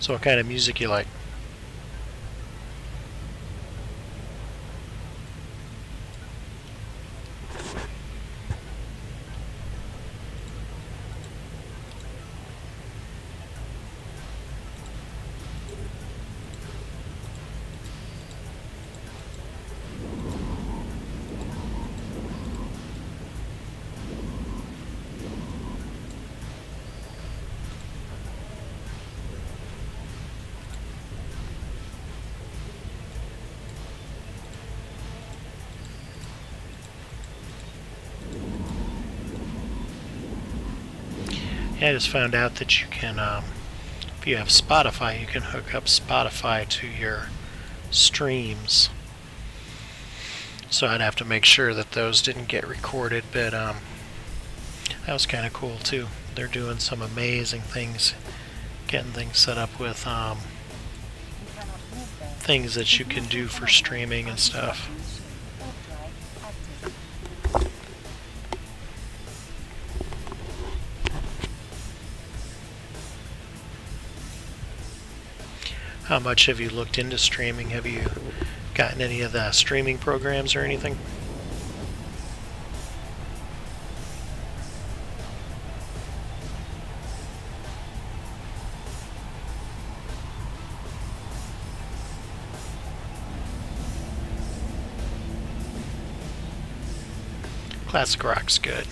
So what kind of music you like? Yeah, I just found out that you can, if you have Spotify, you can hook up Spotify to your streams. So I'd have to make sure that those didn't get recorded, but that was kind of cool too. They're doing some amazing things, getting things set up with things that you can do for streaming and stuff. How much have you looked into streaming? Have you gotten any of the streaming programs or anything? Classic rock's good.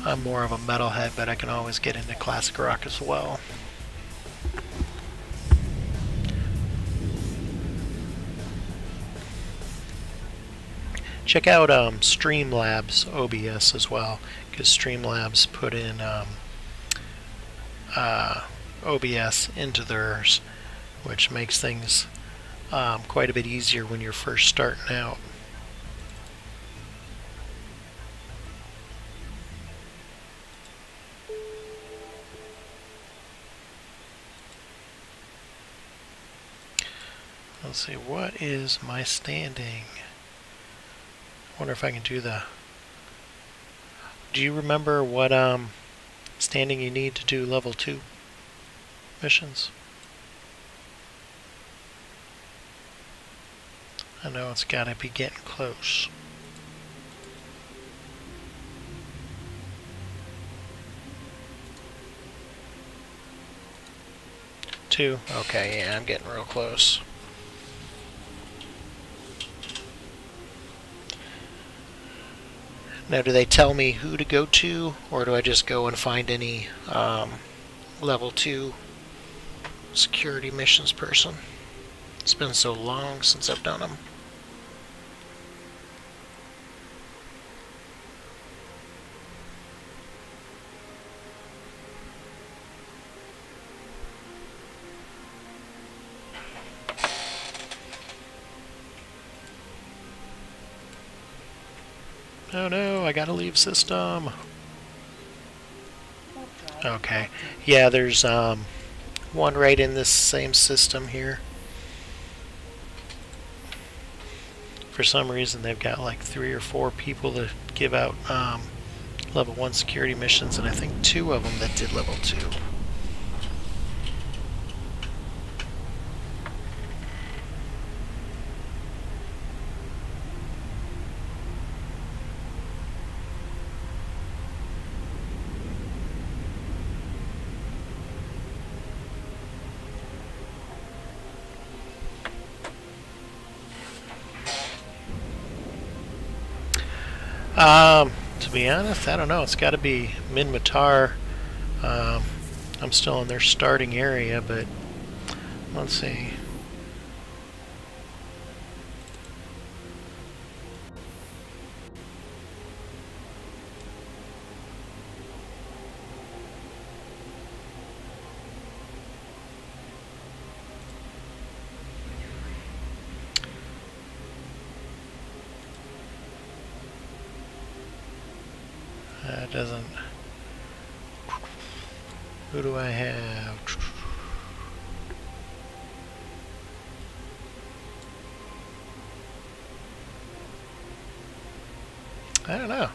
I'm more of a metalhead, but I can always get into classic rock as well. Check out Streamlabs OBS as well, because Streamlabs put in OBS into theirs, which makes things quite a bit easier when you're first starting out. Let's see, what is my standing? I wonder if I can do the... Do you remember what standing you need to do level 2 missions? I know it's got to be getting close. Two? Okay, yeah, I'm getting real close. Now, do they tell me who to go to, or do I just go and find any level 2 security missions person? It's been so long since I've done them. Oh no, I gotta leave system. Okay. Yeah, there's one right in this same system here. For some reason they've got like 3 or 4 people to give out level 1 security missions, and I think 2 of them that did level 2. To be honest, I don't know. It's got to be Minmatar. I'm still in their starting area, but let's see. It doesn't... Who do I have? I don't know.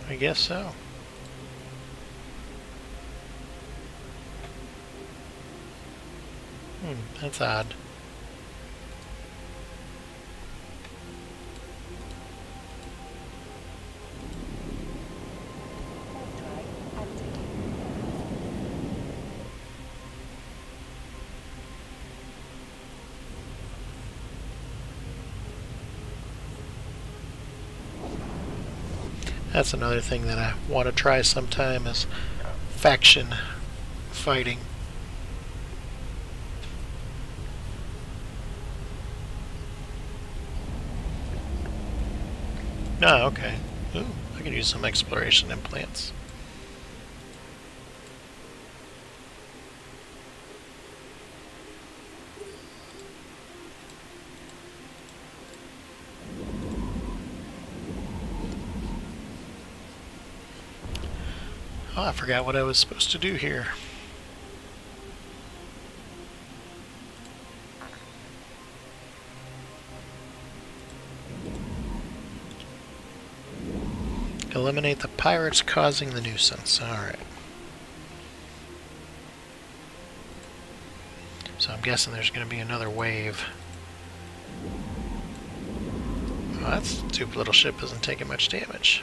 I guess so. That's odd. That's another thing that I want to try sometime is faction fighting. Oh, okay. Ooh, I could use some exploration implants. Oh, I forgot what I was supposed to do here. Eliminate the pirates causing the nuisance. Alright. So I'm guessing there's going to be another wave. Oh, that stupid little ship isn't taking much damage.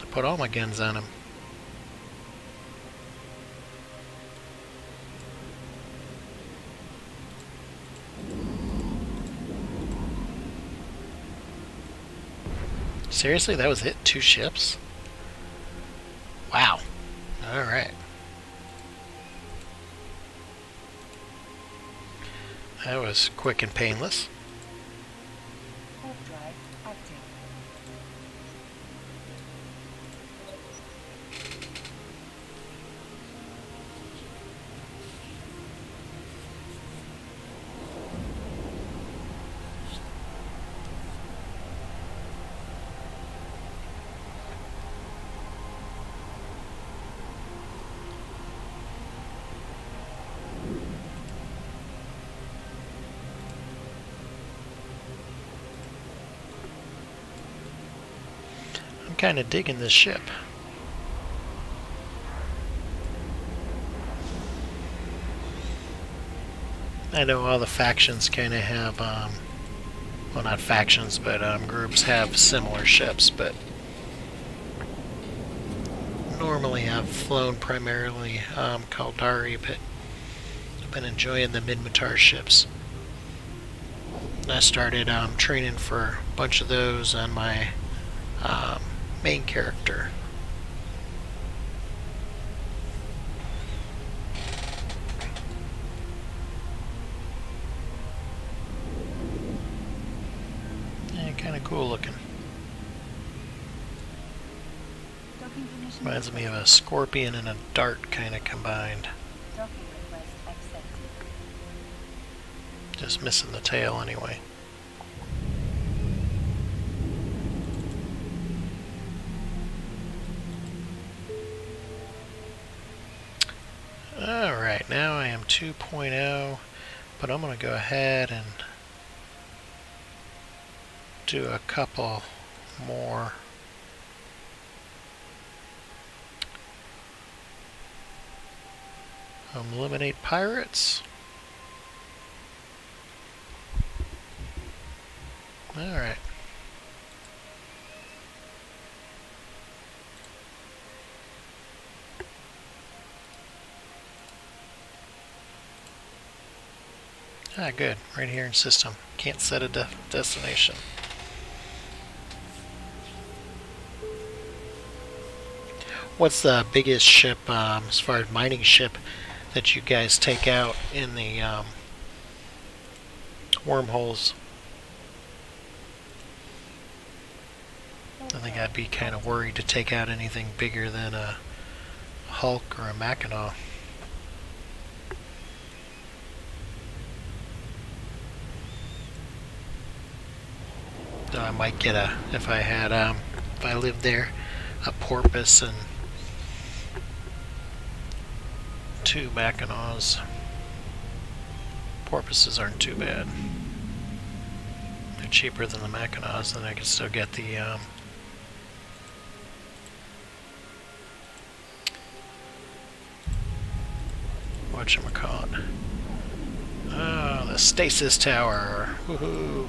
I put all my guns on him. Seriously, that was it? 2 ships? Wow. Alright. That was quick and painless. Overdrive active. I'm kind of digging this ship. I know all the factions kind of have, well, not factions, but groups have similar ships, but normally I've flown primarily Kaldari, but I've been enjoying the Minmatar ships. I started training for a bunch of those on my main character. Yeah, kind of cool looking. Docking permission Reminds me of a scorpion and a dart kind of combined. Docking request accepted. Just missing the tail anyway. Alright, now I am 2.0, but I'm going to go ahead and do a couple more. Eliminate pirates. Alright. Ah, good. Right here in system. Can't set a destination. What's the biggest ship, as far as mining ship, that you guys take out in the wormholes? I think I'd be kind of worried to take out anything bigger than a Hulk or a Mackinac. Though I might get a, if I lived there, a porpoise and 2 Mackinaws. Porpoises aren't too bad. They're cheaper than the Mackinaws, and I can still get the whatchamacallit? Oh, the stasis tower. Woohoo!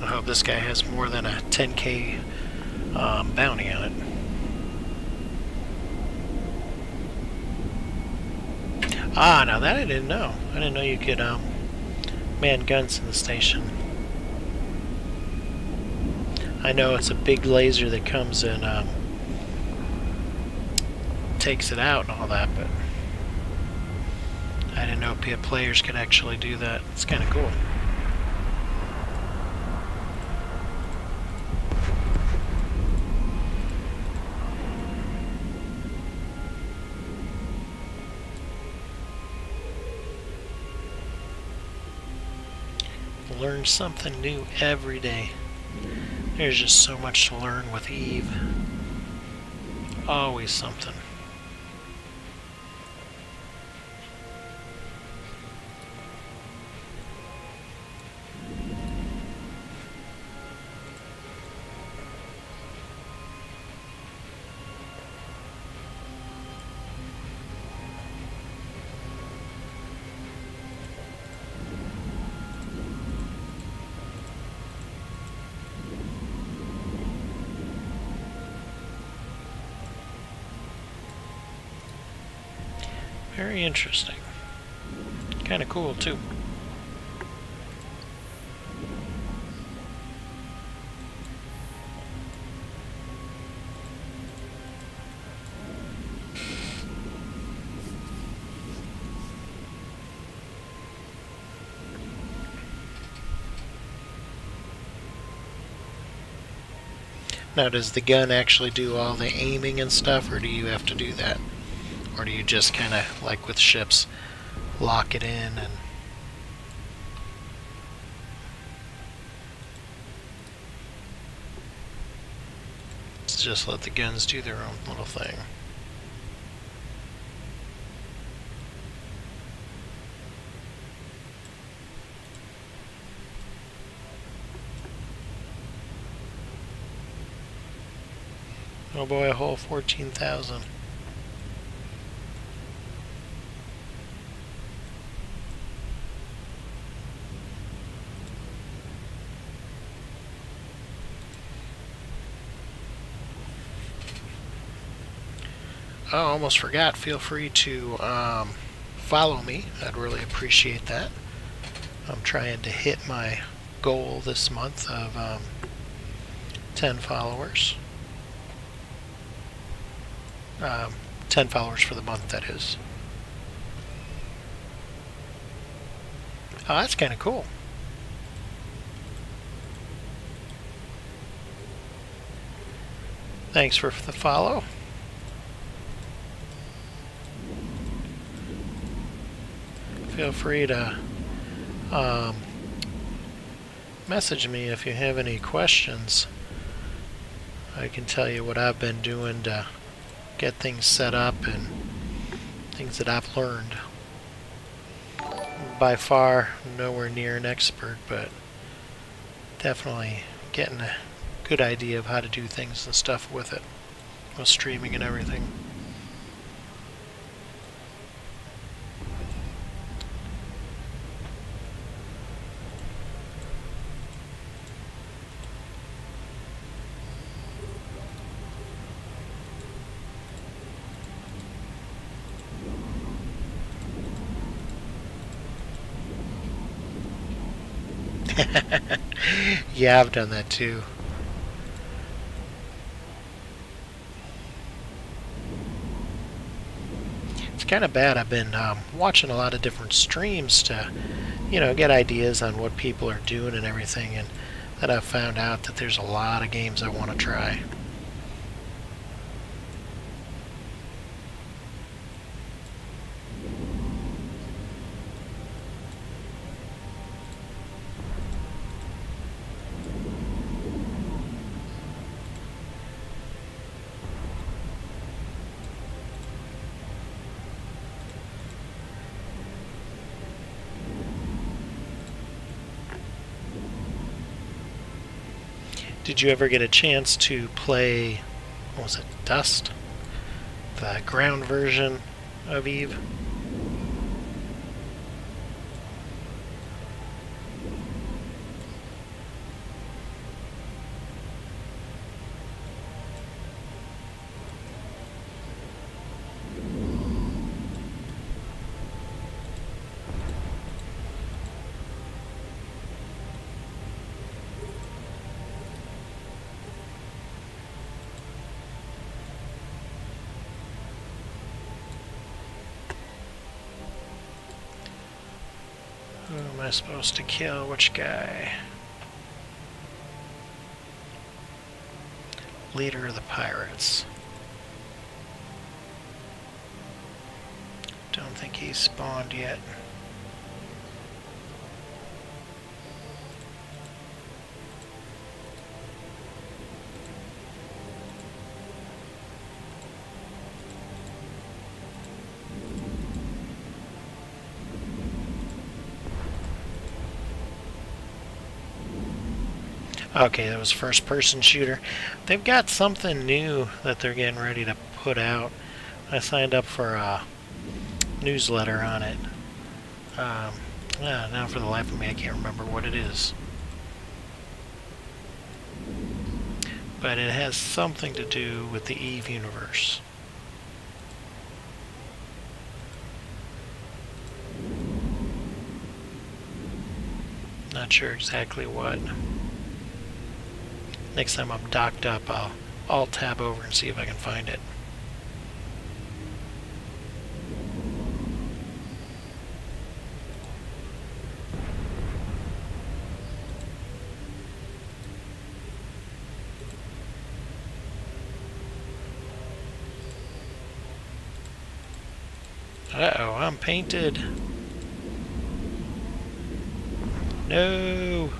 I hope this guy has more than a 10k bounty on it. Ah, now that I didn't know. I didn't know you could man guns in the station. I know it's a big laser that comes and takes it out and all that, but I didn't know players could actually do that. It's kind of cool. Learn something new every day. There's just so much to learn with Eve. Always something. Very interesting. Kind of cool, too. Now, does the gun actually do all the aiming and stuff, or do you have to do that? Or do you just kind of, like with ships, lock it in and... just let the guns do their own little thing? Oh boy, a whole 14,000. Oh, almost forgot. Feel free to follow me. I'd really appreciate that. I'm trying to hit my goal this month of 10 followers. 10 followers for the month, that is. Oh, that's kind of cool. Thanks for the follow. Feel free to message me if you have any questions. I can tell you what I've been doing to get things set up and things that I've learned. By far, nowhere near an expert, but definitely getting a good idea of how to do things and stuff with it, with streaming and everything. Yeah, I've done that too. It's kind of bad. I've been watching a lot of different streams to, get ideas on what people are doing and everything, and then I've found out that there's a lot of games I want to try. Did you ever get a chance to play, what was it, Dust? The ground version of Eve? Who am I supposed to kill? Which guy? Leader of the pirates. Don't think he's spawned yet. Okay, that was first-person shooter. They've got something new that they're getting ready to put out. I signed up for a newsletter on it. Now for the life of me, I can't remember what it is. But it has something to do with the Eve universe. Not sure exactly what. Next time I'm docked up, I'll tab over and see if I can find it. Uh-oh, I'm painted. No!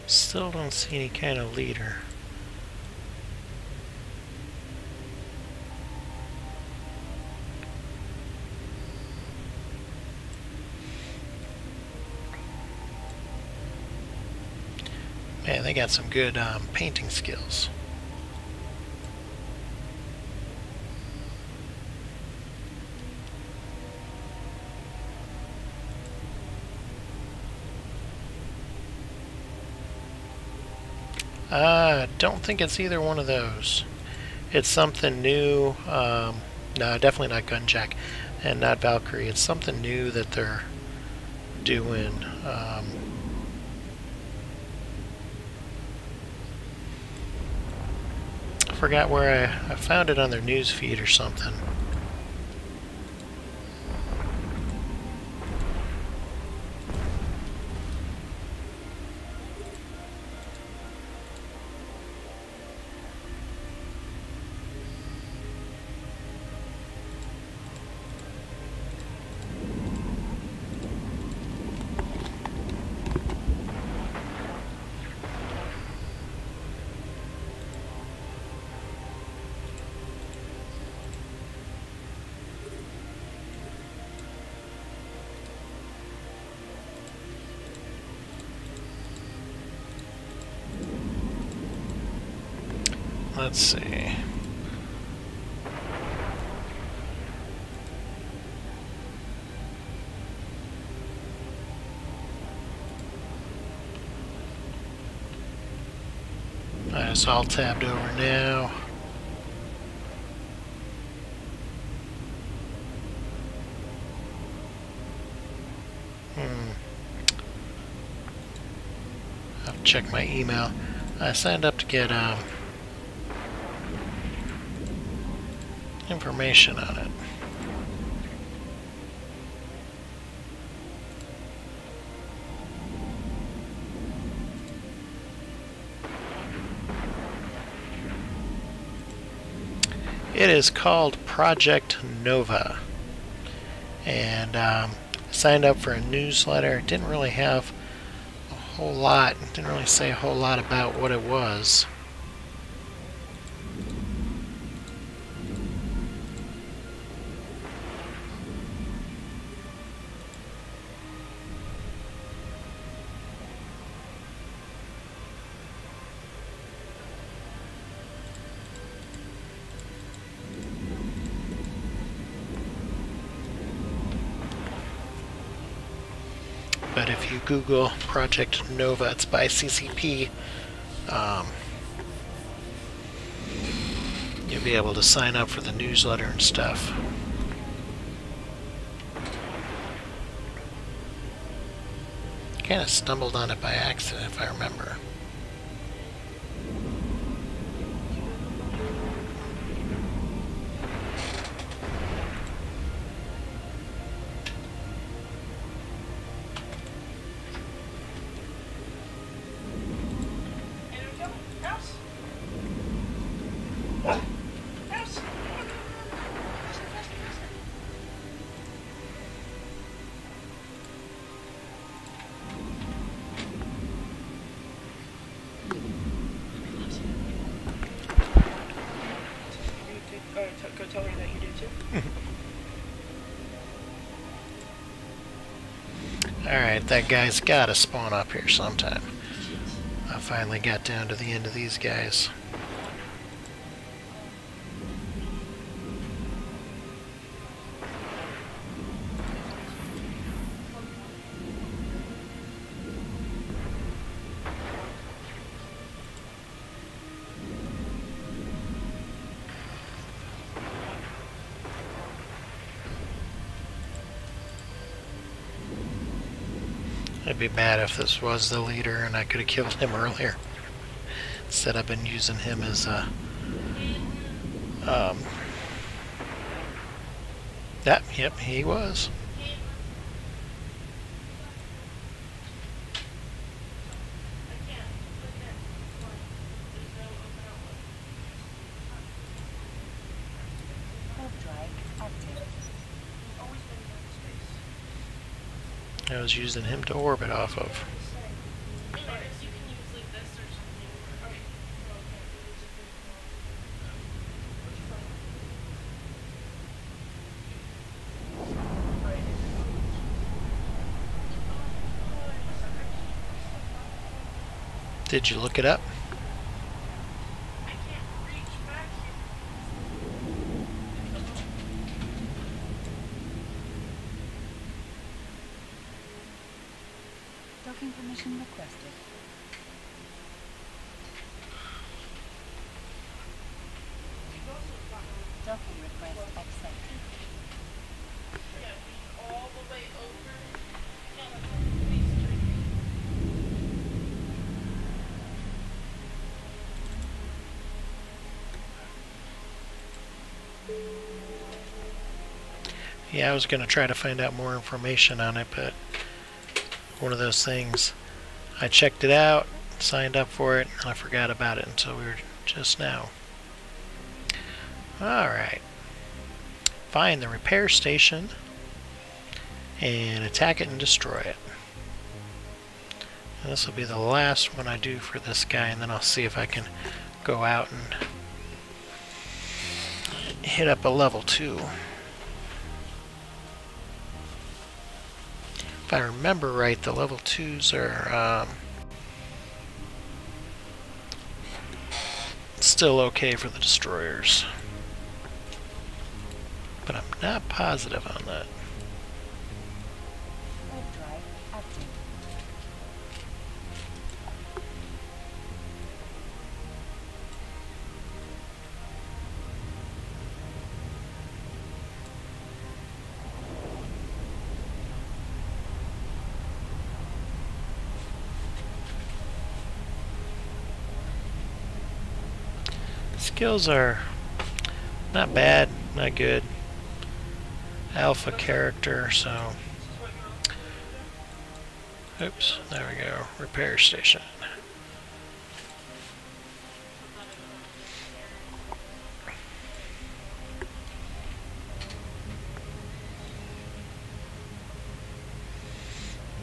Still don't see any kind of leader. Man, they got some good painting skills. Don't think it's either one of those. It's something new. No, definitely not Gunjack and not Valkyrie. It's something new that they're doing. I forgot where I found it on their news feed or something. Let's see. It's all tabbed over now. check my email. I signed up to get information on it. It is called Project Nova, and signed up for a newsletter. It didn't really have a whole lot. It didn't really say a whole lot about what it was. But if you Google Project Nova, it's by CCP, you'll be able to sign up for the newsletter and stuff. Kind of stumbled on it by accident, if I remember. Go tell her that you do too. Alright, that guy's gotta spawn up here sometime. I finally got down to the end of these guys. It'd be bad if this was the leader and I could have killed him earlier. Instead I've been using him as a... Yep, he was. I was using him to orbit off of. Did you look it up? Docking permission requested. Docking request accepted. All the way over. Yeah, I was going to try to find out more information on it, but one of those things. I checked it out, signed up for it, and I forgot about it until we were just now. Alright. Find the repair station and attack it and destroy it. And this will be the last one I do for this guy, and then I'll see if I can go out and hit up a level 2. If I remember right, the level 2s are still okay for the destroyers. But I'm not positive on that. Web drive active. skills are not bad, not good. Alpha character, so... Oops, there we go. Repair station.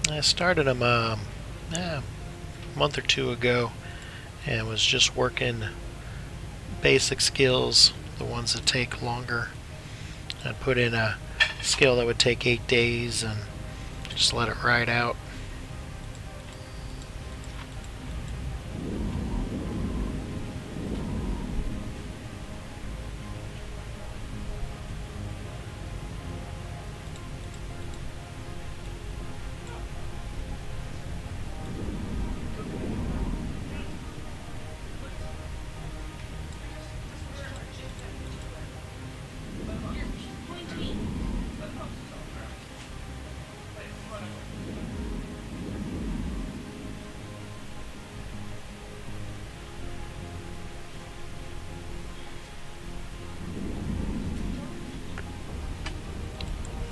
I started them a month or two ago and was just working basic skills, the ones that take longer. I put in a skill that would take 8 days and just let it ride out.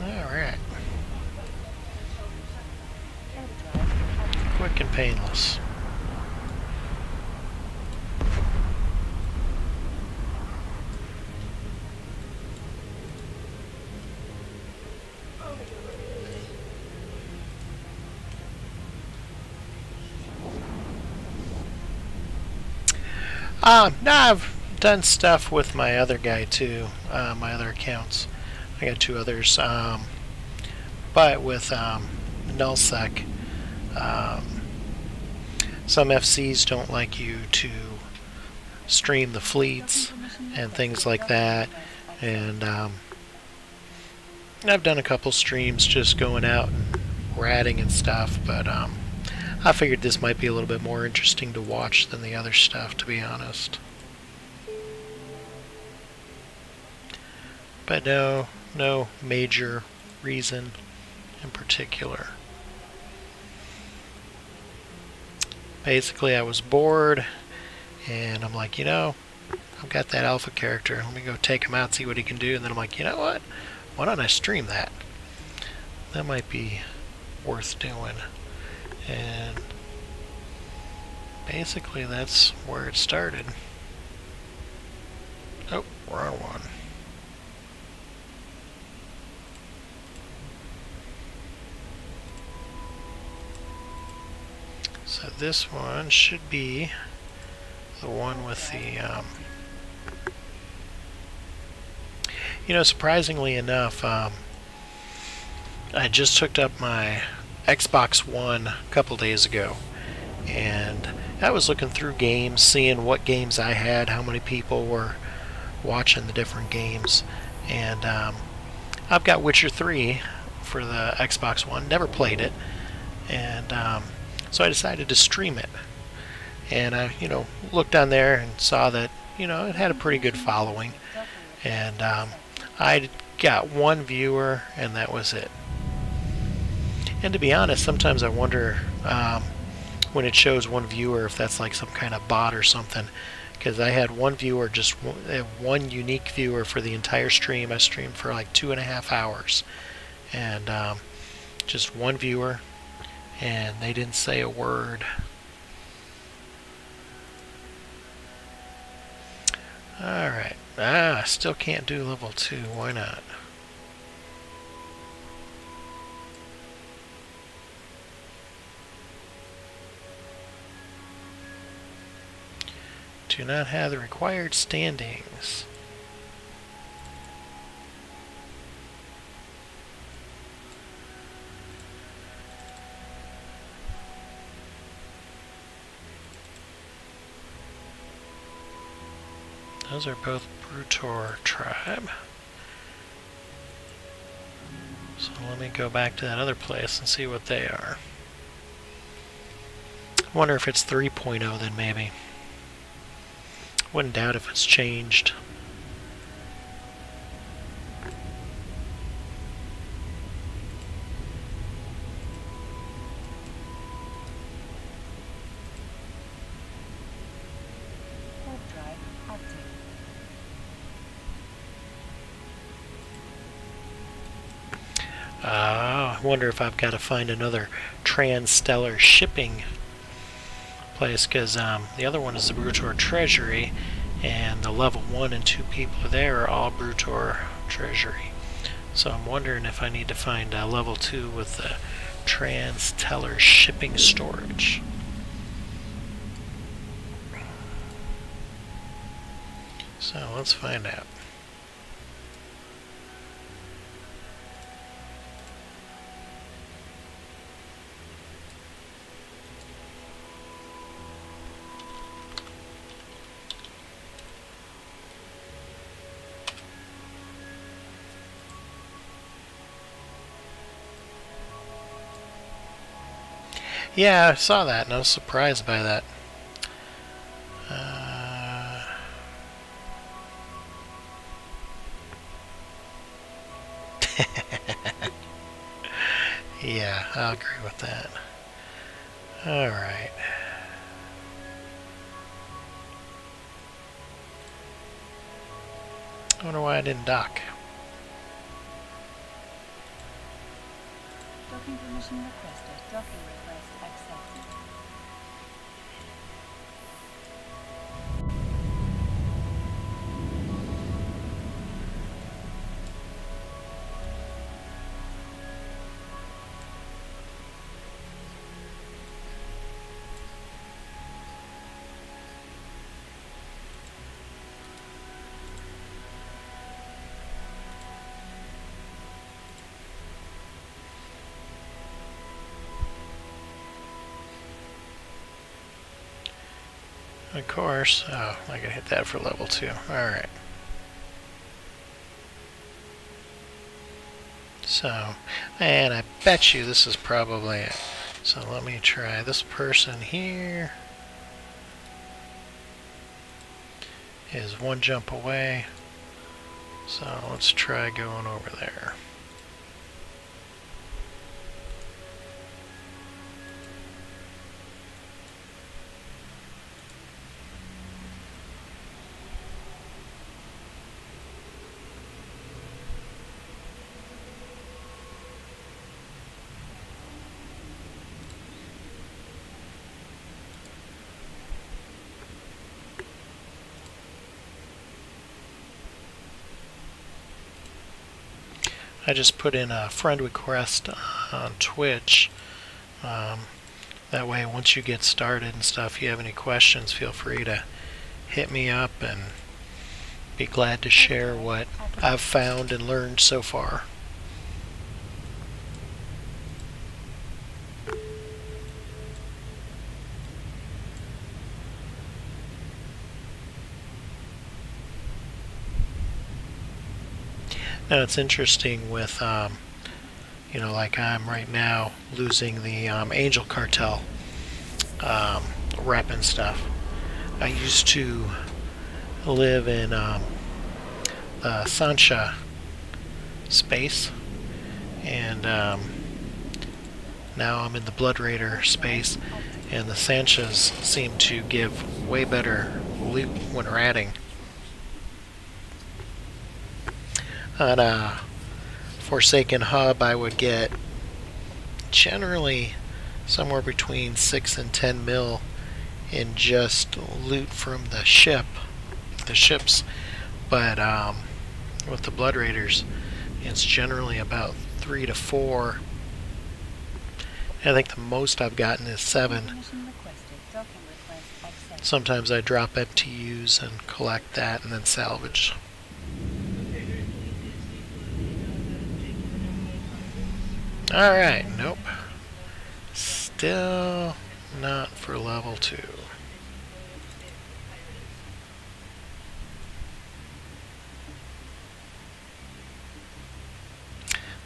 Alright. Quick and painless. Now I've done stuff with my other guy too, my other accounts. I got 2 others, but with nullsec, some FCs don't like you to stream the fleets and things like that, and I've done a couple streams just going out and ratting and stuff, but I figured this might be a little bit more interesting to watch than the other stuff, to be honest. But no major reason in particular. Basically, I was bored, and I'm like, you know, I've got that alpha character. Let me go take him out, see what he can do. And then I'm like, you know what? Why don't I stream that? That might be worth doing. And basically, that's where it started. Oh, wrong one. So this one should be the one with the, you know, surprisingly enough, I just hooked up my Xbox One a couple days ago, and I was looking through games, seeing what games I had, how many people were watching the different games, and I've got Witcher 3 for the Xbox One, never played it, and so I decided to stream it. And I, you know, looked on there and saw that, you know, it had a pretty good following, and I got 1 viewer, and that was it. And to be honest, sometimes I wonder when it shows 1 viewer if that's like some kind of bot or something, because I had 1 viewer, just 1 unique viewer for the entire stream. I streamed for like 2.5 hours, and just 1 viewer, and they didn't say a word. Alright, I still can't do level 2, why not? Do not have the required standings. Those are both Brutor tribe. So let me go back to that other place and see what they are. I wonder if it's 3.0 then maybe. Wouldn't doubt if it's changed. Warp drive active. I wonder if I've got to find another transstellar shipping place, because the other one is the Brutor Treasury, and the level 1 and 2 people there are all Brutor Treasury. So I'm wondering if I need to find a level 2 with the Transtellar Shipping Storage. So let's find out. Yeah, I saw that and I was surprised by that. Yeah, I'll agree with that. Alright. I wonder why I didn't dock. Docking permission requested. Docking request accepted. Of course. Oh, I can hit that for level 2. Alright. So, and I bet you this is probably it. So let me try this person here. Is one jump away. So let's try going over there. I just put in a friend request on Twitch. That way, once you get started and stuff, if you have any questions, feel free to hit me up and be glad to share what I've found and learned so far. Now it's interesting with, you know, like I'm right now losing the Angel Cartel rep and stuff. I used to live in the Sancha space, and now I'm in the Blood Raider space, and the Sanchas seem to give way better loot when ratting. On a Forsaken hub, I would get generally somewhere between 6 and 10 mil in just loot from the ships, but with the Blood Raiders, it's generally about 3 to 4. I think the most I've gotten is 7. Sometimes I drop MTUs and collect that and then salvage. Alright, nope. Still not for level 2.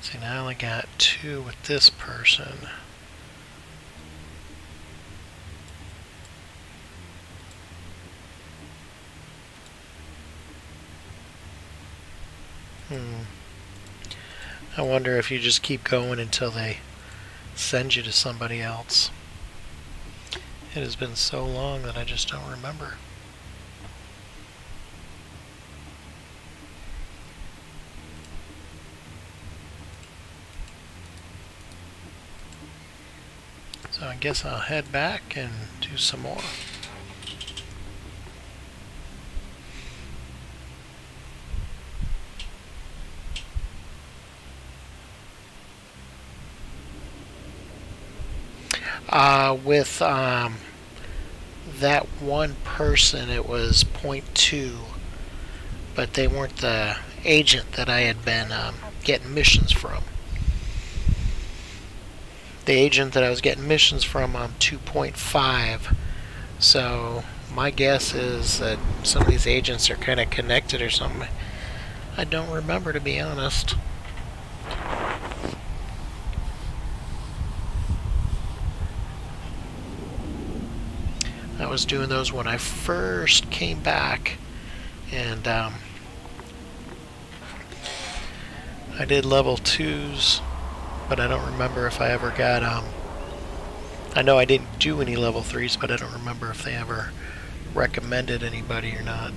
See, now I only got 2 with this person. I wonder if you just keep going until they send you to somebody else. It has been so long that I just don't remember. I guess I'll head back and do some more. With that one person, it was .2, but they weren't the agent that I had been getting missions from. The agent that I was getting missions from, I'm 2.5. So my guess is that some of these agents are kind of connected or something. I don't remember, to be honest. I was doing those when I first came back, and I did level 2s, but I don't remember if I ever got, I know I didn't do any level 3s, but I don't remember if they ever recommended anybody or not.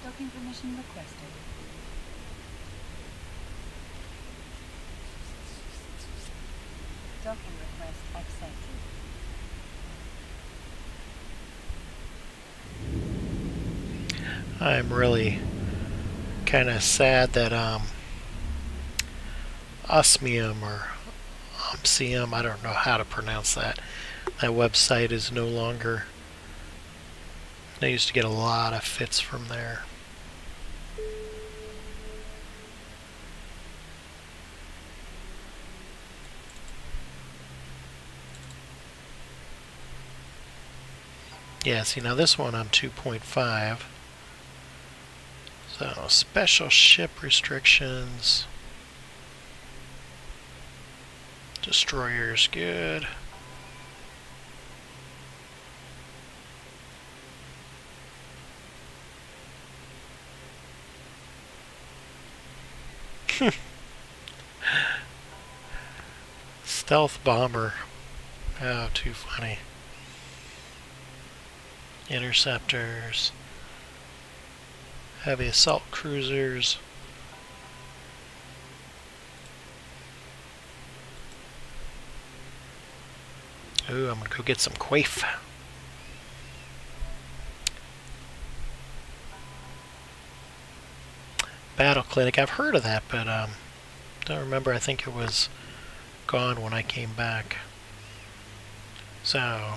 Docking permission requested. Docking request accepted. I'm really kind of sad that Osmium or Omsium, I don't know how to pronounce that. That website is no longer. I used to get a lot of fits from there. Yeah, see, now this one I'm 2.5. So, special ship restrictions. Destroyers, good. Stealth bomber. Oh, too funny. Interceptors. Heavy assault cruisers. Ooh, I'm gonna go get some quaif. Battle Clinic, I've heard of that, but don't remember. I think it was gone when I came back. So,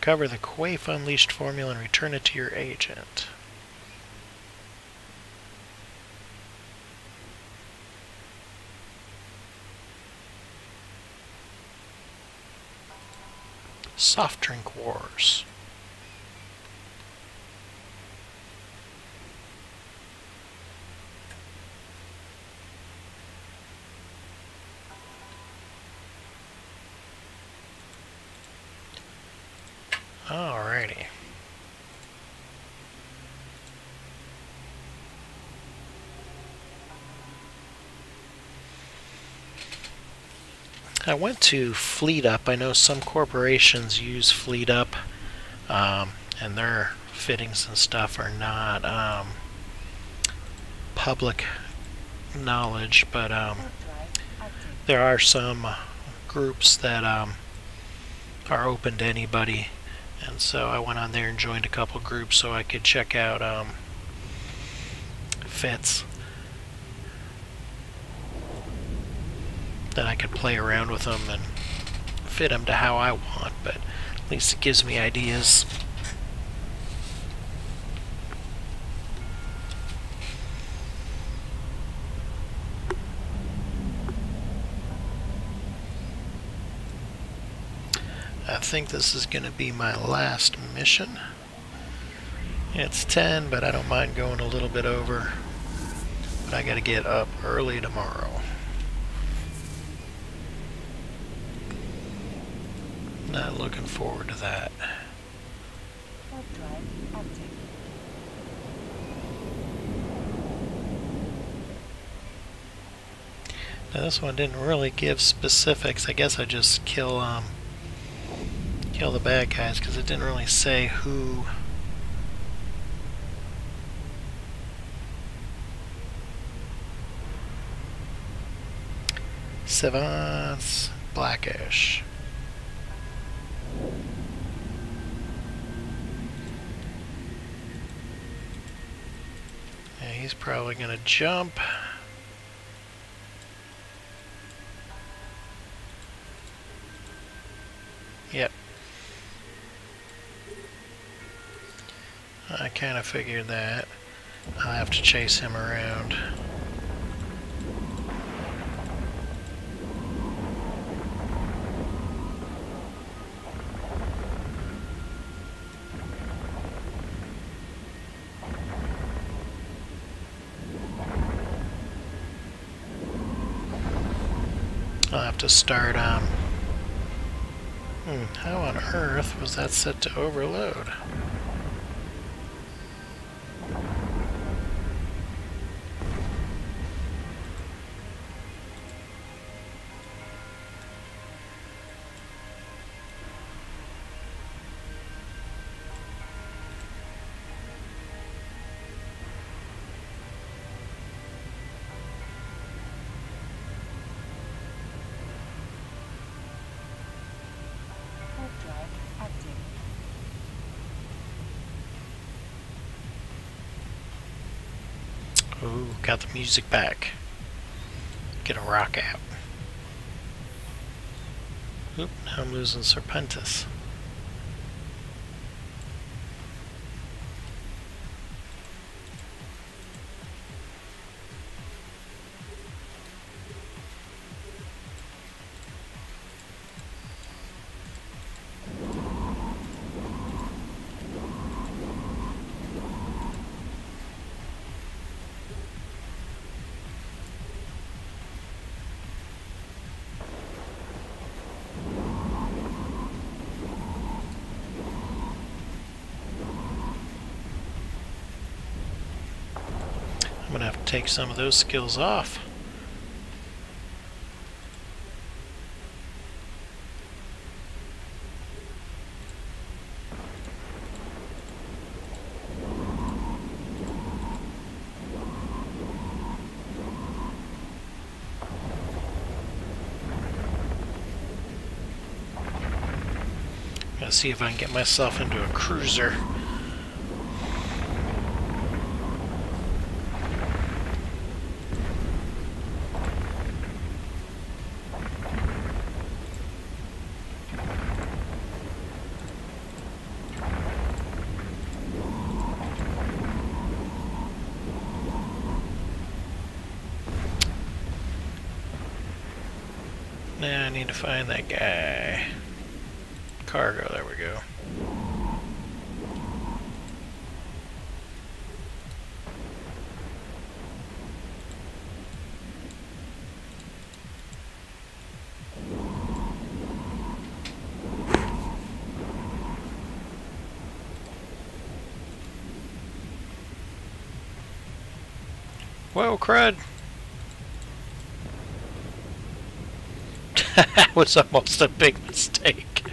cover the quaif unleashed formula and return it to your agent. Soft drink wars. Alrighty. I went to Fleet Up. I know some corporations use Fleet Up, and their fittings and stuff are not public knowledge, but there are some groups that are open to anybody, and so I went on there and joined a couple groups so I could check out fits that I could play around with them and fit them to how I want, but at least it gives me ideas. I think this is going to be my last mission. It's 10, but I don't mind going a little bit over. But I got to get up early tomorrow. Not looking forward to that. Warp drive active. Now this one didn't really give specifics. I guess I just kill the bad guys because it didn't really say who. Savants, Blackish. Yeah, he's probably gonna jump. Yep. I kind of figured that. I'll have to chase him around. I'll have to start, how on earth was that set to overload? Ooh, got the music back. Get a rock out. Oop, now I'm losing Serpentis. I'm gonna have to take some of those skills off. Gotta see if I can get myself into a cruiser. Now I need to find that guy. Cargo, there we go. Whoa, crud! That was almost a big mistake.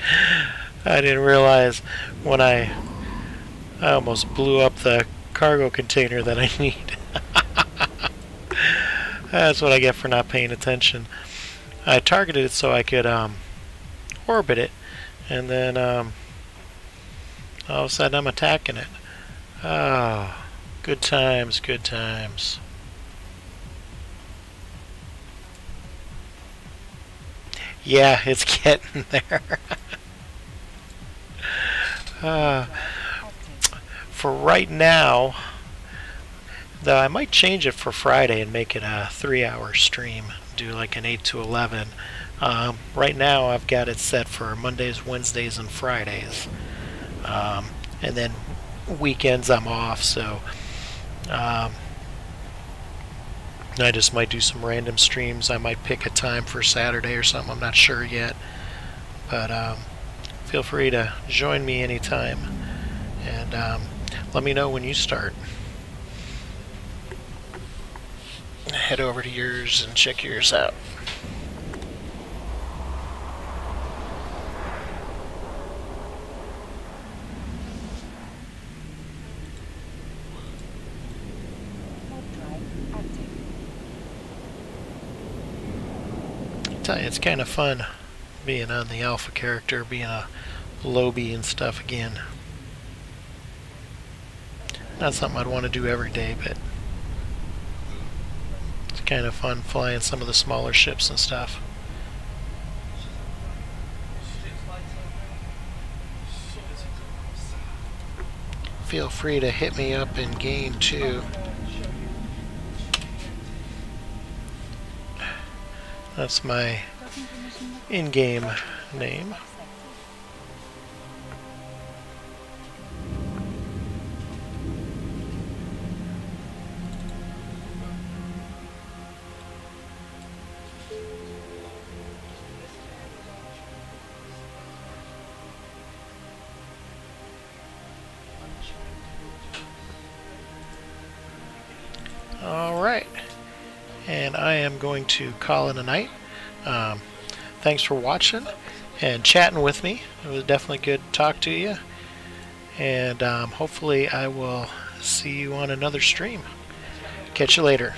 I didn't realize when I almost blew up the cargo container that I need. That's what I get for not paying attention. I targeted it so I could orbit it, and then all of a sudden I'm attacking it. Oh, good times, good times. Yeah, it's getting there. For right now, though, I might change it for Friday and make it a 3-hour stream. Do like an 8 to 11. Right now, I've got it set for Mondays, Wednesdays, and Fridays. And then weekends I'm off, so I just might do some random streams. I might pick a time for Saturday or something. I'm not sure yet. But feel free to join me anytime. And let me know when you start. Head over to yours and check yours out. tell you, it's kind of fun being on the alpha character, being a lobby and stuff again. Not something I'd want to do every day, but it's kind of fun flying some of the smaller ships and stuff. Feel free to hit me up in game too. That's my in-game name. Alright, and I am going to call it a night. Thanks for watching and chatting with me. It was definitely good to talk to you, and hopefully I will see you on another stream. Catch you later.